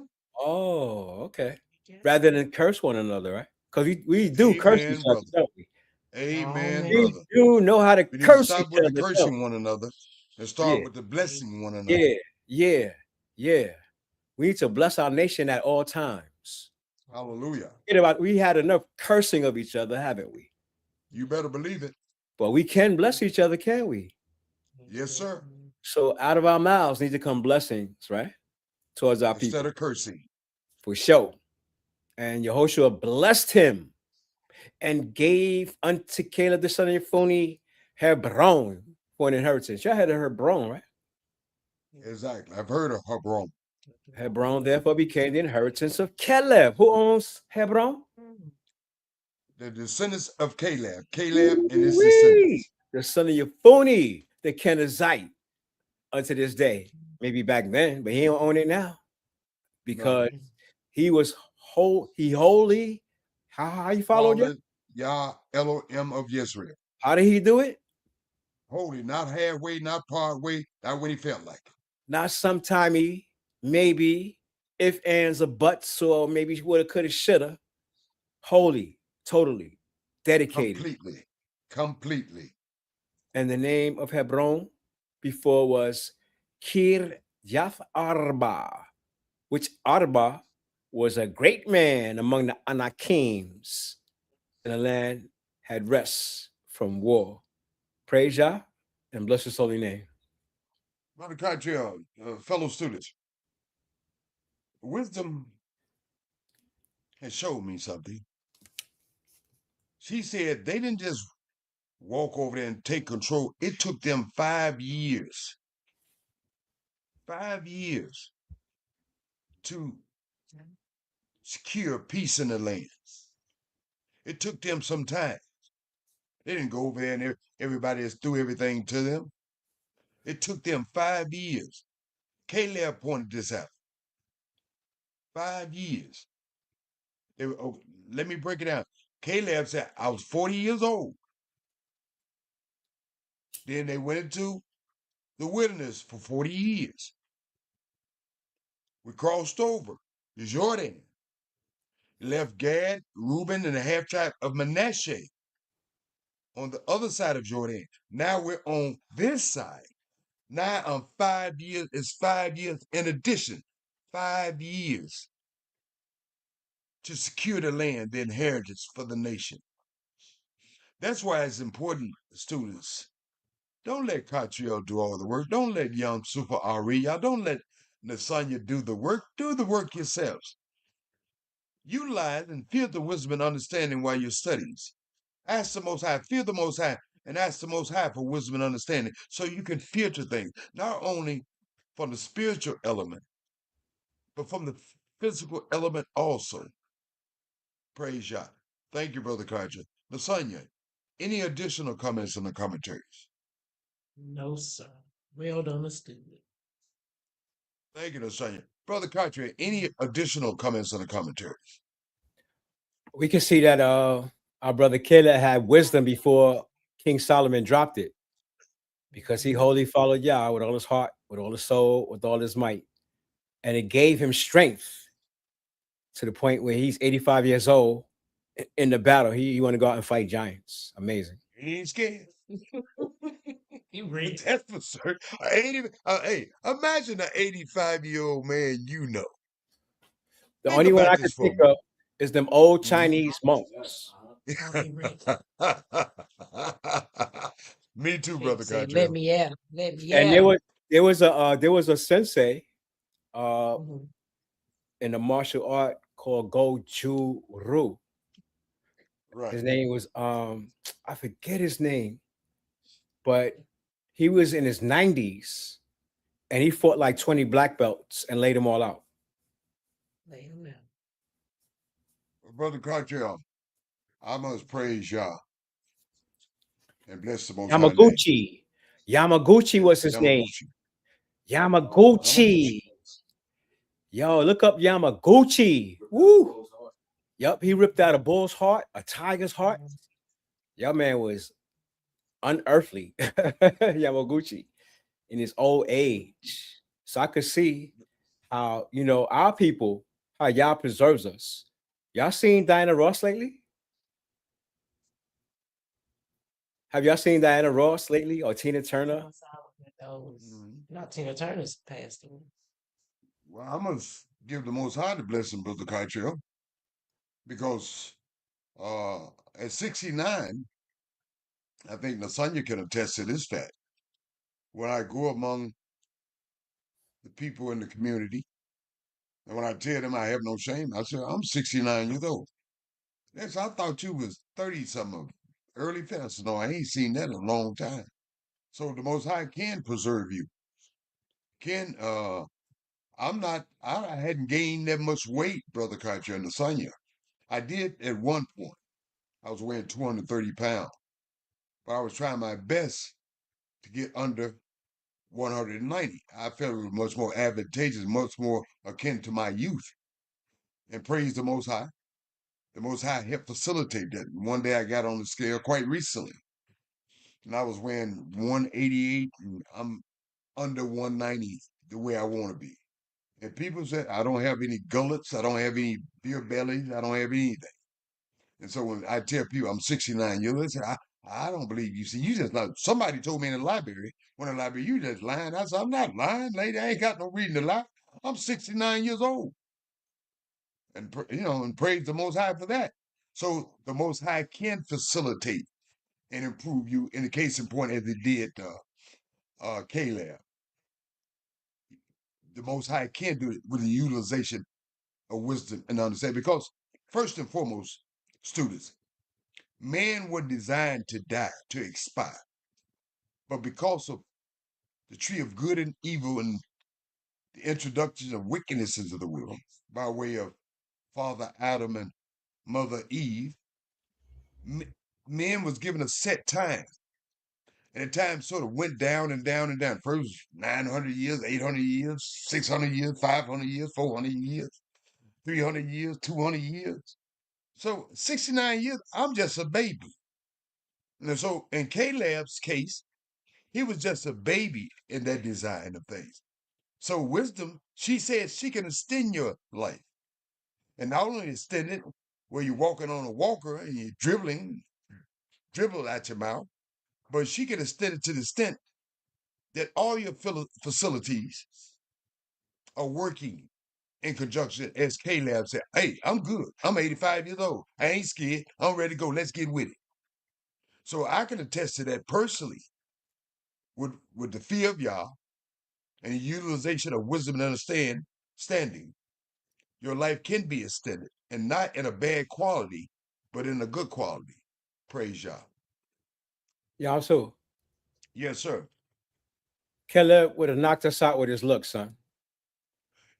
Oh, okay. Rather than curse one another, right? Because we do curse each other, don't we? Amen, We brother. do know how to We need to curse stop each with other. the cursing one another and start Yeah. with the blessing one another. Yeah. We need to bless our nation at all times. Hallelujah. We had enough cursing of each other, haven't we? You better believe it. But we can bless each other, can we? Yes, sir. So out of our mouths need to come blessings, right? Towards our people. Instead of cursing. For sure. And Yehoshua blessed him. and gave unto Caleb the son of Yephune Hebron for an inheritance. Y'all had Hebron, right? Exactly. I've heard of Hebron. Hebron therefore became the inheritance of Caleb. Who owns Hebron? The descendants of Caleb. Caleb and his Ooh-wee. descendants. The son of Yephune, the Kenizzite, unto this day. Maybe back then, but he don't own it now. Because he was holy. How you followed it? Yah Elohim of Yisrael. How did he do it? Holy, not halfway, not part way, not when he felt like it. Not sometimey, maybe, if, ands, or buts, or maybe woulda, coulda, shoulda. Holy, totally, dedicated. Completely. And the name of Hebron before was Kirjath Arba, which Arba was a great man among the Anakims, and the land had rest from war. Praise Yah and bless his holy name. Brother Cottrell, fellow students, wisdom has showed me something. She said they didn't just walk over there and take control. It took them 5 years. 5 years to secure peace in the land. It took them some time. They didn't go over there and everybody just threw everything to them. It took them 5 years. Caleb pointed this out. 5 years. Let me break it down. Caleb said, I was 40 years old. Then they went into the wilderness for 40 years. We crossed over the Jordan. Left Gad, Reuben, and the half tribe of Manasseh on the other side of Jordan. Now we're on this side. Now I'm 5 years. It's 5 years in addition. 5 years to secure the land, the inheritance for the nation. That's why it's important, students. Don't let Cottrell do all the work. Don't let young Super Ari, y'all don't let Nasanya do the work. Do the work yourselves. Utilize and feel the wisdom and understanding while you're studying. Ask the Most High, feel the Most High, and ask the Most High for wisdom and understanding so you can filter things, not only from the spiritual element, but from the physical element also. Praise Yah. Thank you, Brother Carter. Nasanya, any additional comments in the commentaries? No, sir. Well understood. Thank you, Nasanya. Brother Carter, any additional comments in the commentaries? We can see that our brother Caleb had wisdom before King Solomon dropped it, because he wholly followed Yah with all his heart, with all his soul, with all his might. And it gave him strength to the point where he's 85 years old in the battle. He want to go out and fight giants. Amazing. He ain't scared. He read. That's for certain. Hey, imagine an 85-year-old man you know. The Think only one about I this can think for a of is them old Chinese monks. Me too, Brother Say, Cottrell. let me out. Let me And out. there was a sensei in the martial art called Go Ju Ru. Right. His name was I forget his name, but he was in his 90s and he fought like 20 black belts and laid them all out. Lay him out. Brother Cottrell, I must praise Yah and bless the Most High name. Yamaguchi. Yamaguchi was his name. Yamaguchi. Yo, look up Yamaguchi. Woo. Yup, he ripped out a bull's heart, a tiger's heart. Your man was unearthly, Yamaguchi, in his old age. So I could see how, our people, how Yah preserves us. Y'all seen Diana Ross lately? Have y'all seen Diana Ross lately or Tina Turner? Not Tina Turner's passed away. Well, I must give the Most High the blessing, Brother Cottrell, because at 69, I think Nasanya can attest to this fact. When I go among the people in the community, and when I tell them I have no shame, I say, I'm 69 years old. Yes, I thought you was 30-something, early 50s. No, I ain't seen that in a long time. So the Most High can preserve you. I hadn't gained that much weight, Brother Katya and Sonya. I did at one point. I was weighing 230 pounds, but I was trying my best to get under 190. I felt it was much more advantageous, much more akin to my youth. And praise the Most High. The Most High helped facilitate that. One day I got on the scale quite recently, and I was weighing 188, and I'm under 190 the way I want to be. And people said, I don't have any gullets, I don't have any beer bellies, I don't have anything. And so when I tell people I'm 69 years old, they say, I don't believe you. See, you just like somebody told me in the library, you just lying. I said, I'm not lying, lady. I ain't got no reason to lie. I'm 69 years old. And and praise the Most High for that. So the Most High can facilitate and improve you in the case in point as it did Caleb. The Most High can do it with the utilization of wisdom and understanding. Because first and foremost, students, man was designed to die, to expire. But because of the tree of good and evil and the introduction of wickednesses of the world by way of Father Adam and Mother Eve, man was given a set time. And the time sort of went down and down and down. First 900 years, 800 years, 600 years, 500 years, 400 years, 300 years, 200 years. So 69 years, I'm just a baby. And so in Caleb's case, he was just a baby in that design of things. So wisdom, she said she can extend your life. And not only extend it where you're walking on a walker and you're dribble at your mouth, but she can extend it to the extent that all your facilities are working in conjunction, as Caleb said, hey, I'm good. I'm 85 years old. I ain't scared. I'm ready to go. Let's get with it. So I can attest to that personally with the fear of Yah and the utilization of wisdom and understanding. Your life can be extended, and not in a bad quality, but in a good quality. Praise Yah. Yeah, so Yes, sir. Caleb would have knocked us out with his look, son.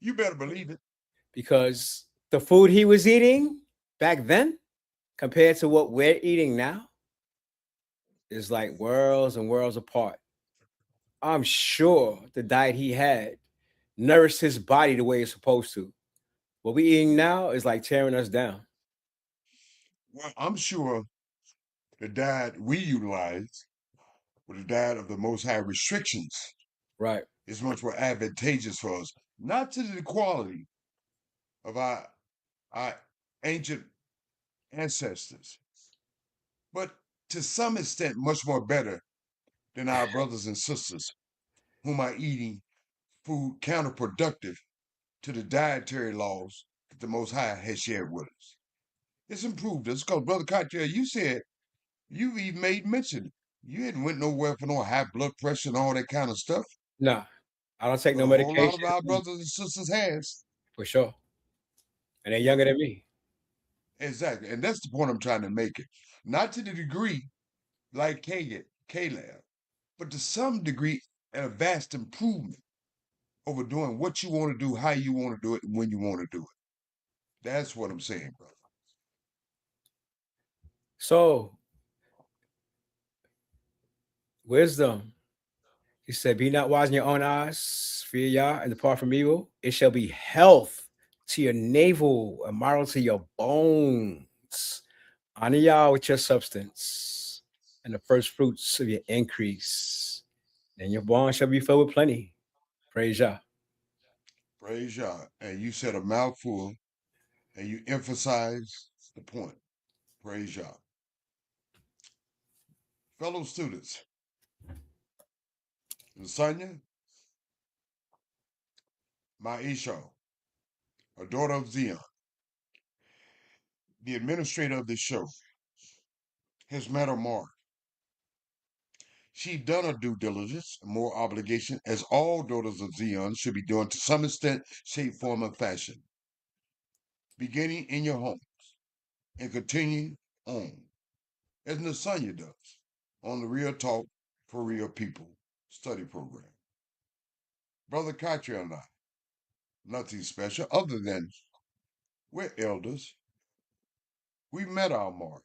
You better believe it. Because the food he was eating back then compared to what we're eating now is like worlds and worlds apart. I'm sure the diet he had nourished his body the way it's supposed to. What we eating now is like tearing us down. Well, I'm sure the diet we utilize with the diet of the Most High restrictions Right. is much more advantageous for us, not to the quality of our ancient ancestors, but to some extent much more better than our brothers and sisters whom are eating food counterproductive to the dietary laws that the Most High has shared with us. It's improved us because, Brother Cartier, you said you've even made mention. You hadn't went nowhere for no high blood pressure and all that kind of stuff. Nah, I don't take But no a whole lot medication. of our brothers and sisters has. For sure. And they're younger than me. Exactly. And that's the point I'm trying to make it. Not to the degree like Caleb, but to some degree and a vast improvement over doing what you want to do, how you want to do it, and when you want to do it. That's what I'm saying, brother. So, wisdom. He said, be not wise in your own eyes, fear Yah, and depart from evil. It shall be health to your navel and marrow to your bones. Honor Yah with your substance and the first fruits of your increase. Then your barn shall be filled with plenty. Praise Yah. Praise Yah. And you said a mouthful and you emphasize the point. Praise Yah. Fellow students, Lasanya, Maisha, a daughter of Zion, the administrator of this show, has met her mark. She done her due diligence and more obligation, as all daughters of Zion should be doing to some extent, shape, form, and fashion. Beginning in your homes, and continue on, as Nasanya does, on the Real Talk for Real People study program. Brother Cottrell and I, nothing special other than we're elders. We've met our mark.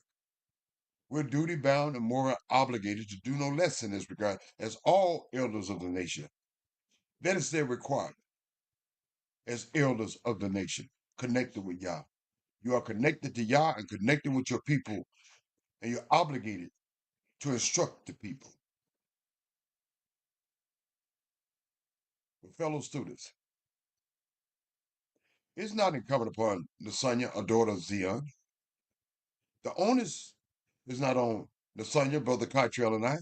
We're duty bound and moral obligated to do no less in this regard as all elders of the nation. That is their requirement as elders of the nation, connected with Yah. You are connected to Yah and connected with your people, and you're obligated to instruct the people. But fellow students, it's not incumbent upon Nasanya, a daughter of Zion. The onus is not on Nasanya, Brother Cottrell, and I.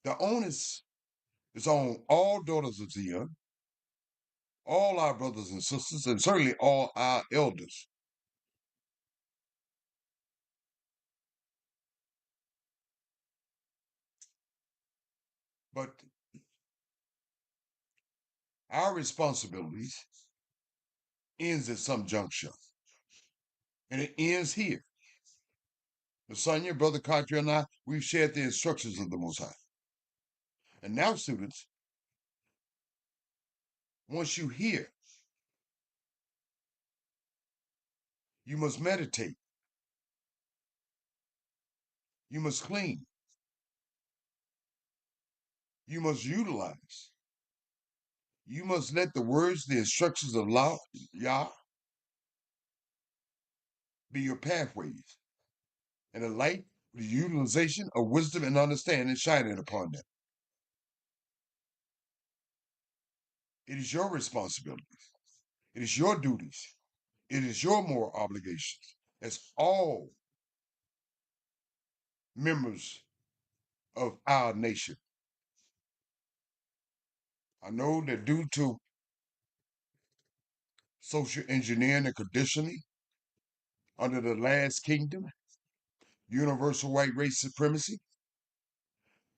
The onus is on all daughters of Zion, all our brothers and sisters, and certainly all our elders. But our responsibilities ends at some juncture, and it ends here. Nasanya, Brother Cottrell, and I, we've shared the instructions of the Most High. And now, students, once you hear, you must meditate. You must clean. You must utilize. You must let the words, the instructions of Yah be your pathways, and the light, the utilization of wisdom and understanding shining upon them. It is your responsibility. It is your duties. It is your moral obligations as all members of our nation. I know that due to social engineering and conditioning under the last kingdom, universal white race supremacy,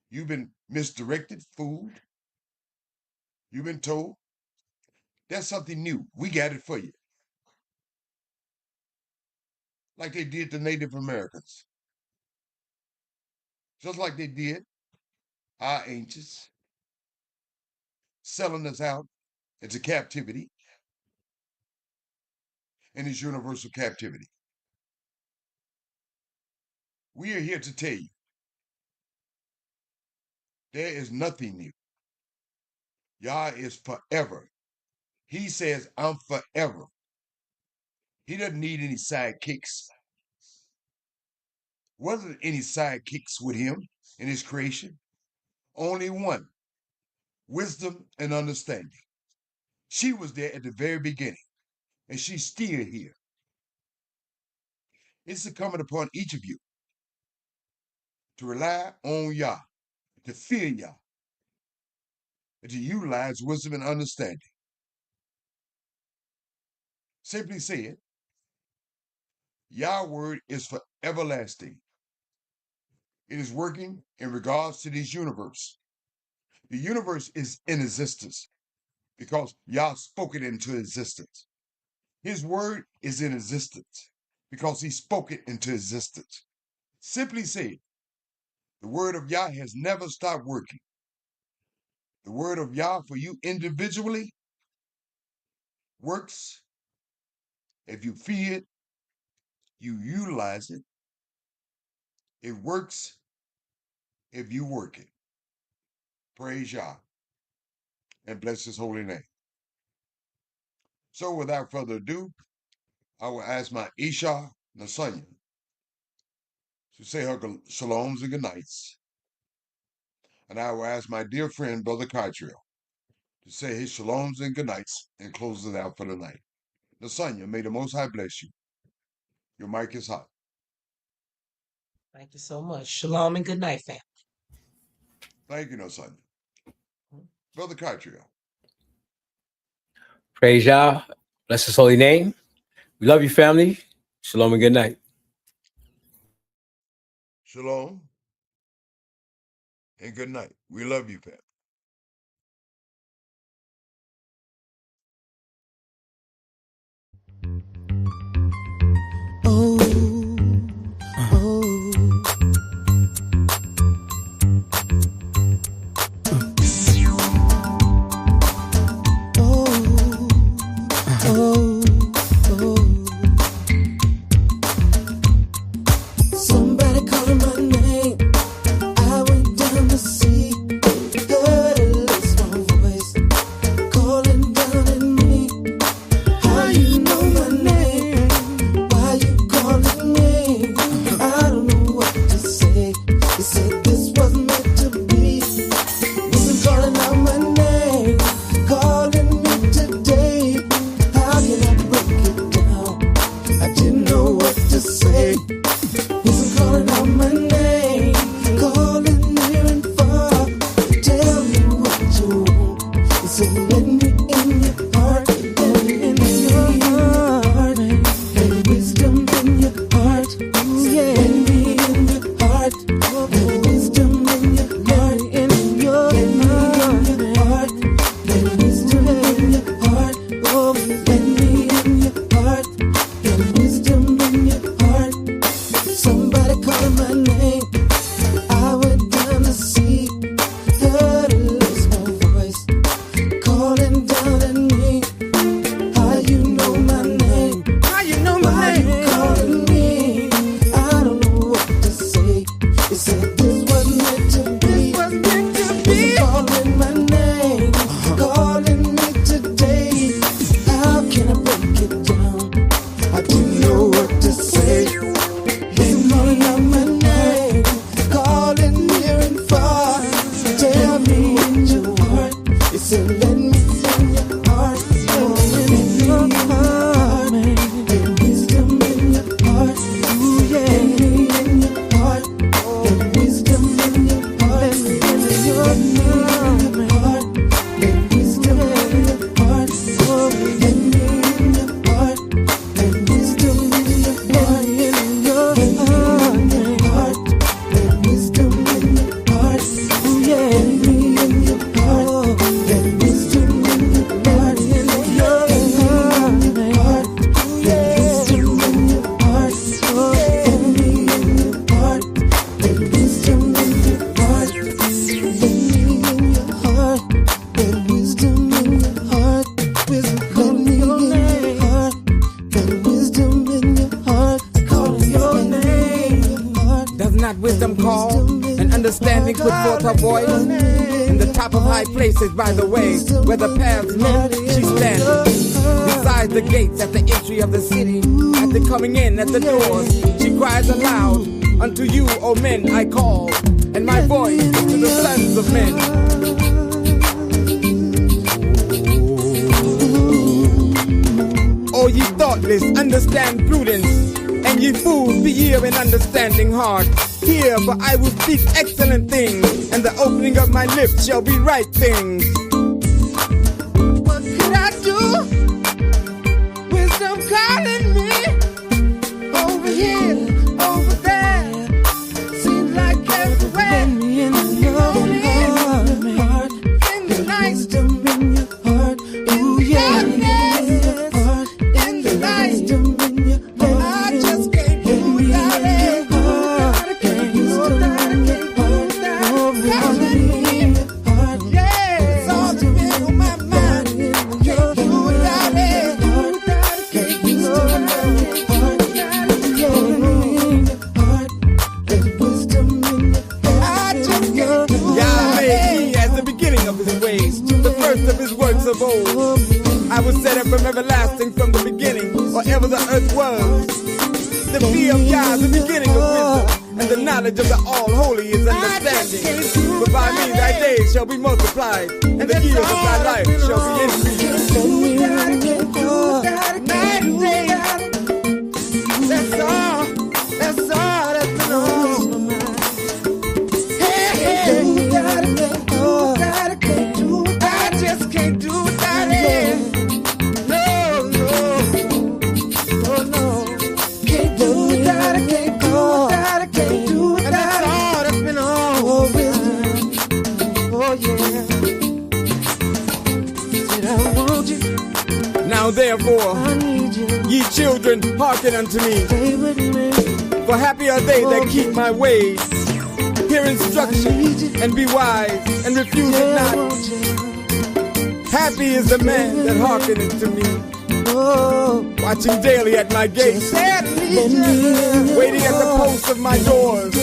you've been misdirected, fooled. You've been told that's something new. We got it for you. Like they did to Native Americans. Just like they did our ancients, selling us out into captivity in this universal captivity. We are here to tell you there is nothing new. Yah is forever. He says, I'm forever. He doesn't need any sidekicks. Wasn't any sidekicks with him in his creation. Only one, wisdom and understanding. She was there at the very beginning, and she's still here. It's incumbent upon each of you to rely on Yah, to fear Yah, and to utilize wisdom and understanding. Simply said, Yah's word is for everlasting. It is working in regards to this universe. The universe is in existence because Yah spoke it into existence. His word is in existence because he spoke it into existence. Simply said, the word of Yah has never stopped working. The word of Yah for you individually works if you fear it, you utilize it. It works if you work it. Praise Yah and bless his holy name. So without further ado, I will ask my Isha Nasanya to say her shaloms and good nights. And I will ask my dear friend, Brother Cottrell, to say his shaloms and good nights and close it out for the night. Nasanya, may the Most High bless you. Your mic is hot. Thank you so much. Shalom and good night, fam. Thank you, Nasanya. Brother Cottrell. Praise Yah. Bless his holy name. We love you, family. Shalom and good night. Shalom and good night. We love you, fam. Oh. understanding put forth her voice. In the top of high places, by the way, where the paths met, she stands. Beside the gates at the entry of the city, at the coming in at the doors, she cries aloud, unto you, O men, I call, and my voice is to the sons of men. O ye thoughtless, understand prudence, and ye fools, be ye of an understanding heart. Hear, for I will speak excellent things, and the opening of my lips shall be right things. What could I do? Wisdom calling me over here, over there. Seems like everywhere. Only in your heart, in the night, in your heart, ooh yeah, in the night, I just can't do without it. I can't do without it. Yeah, it's all been on my mind. Can't do without it. Of his works of old, I was set up from everlasting, from the beginning, or ever the earth was. The fear of Yah, the beginning of wisdom, and the knowledge of the All-Holy is understanding. But by me thy days shall be multiplied, and the years of thy life shall be increased. That's all that's been on my mind. Can't do without it. No. Can't do without it. Can't do without it. Can't do without it. And that's all that's been on. Oh, wisdom. Oh, yeah. Said I want you. Now therefore, I need you. Ye children, hearken unto me. Stay with me. For happy are they that keep my ways. Hear instruction and be wise and refuse it not. Happy is the man that hearkeneth to me, watching daily at my gates, waiting at the posts of my doors.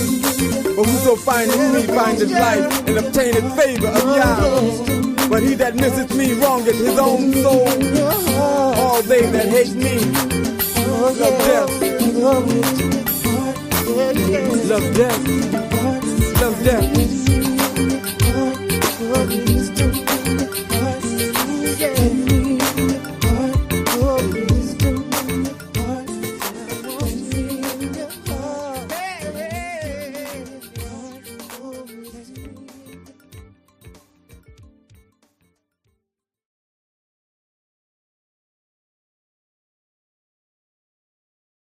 For whoso findeth me findeth life and obtaineth favor of Yah. But he that misseth me wrongeth his own soul. All they that hate me love death. Love death. Love death.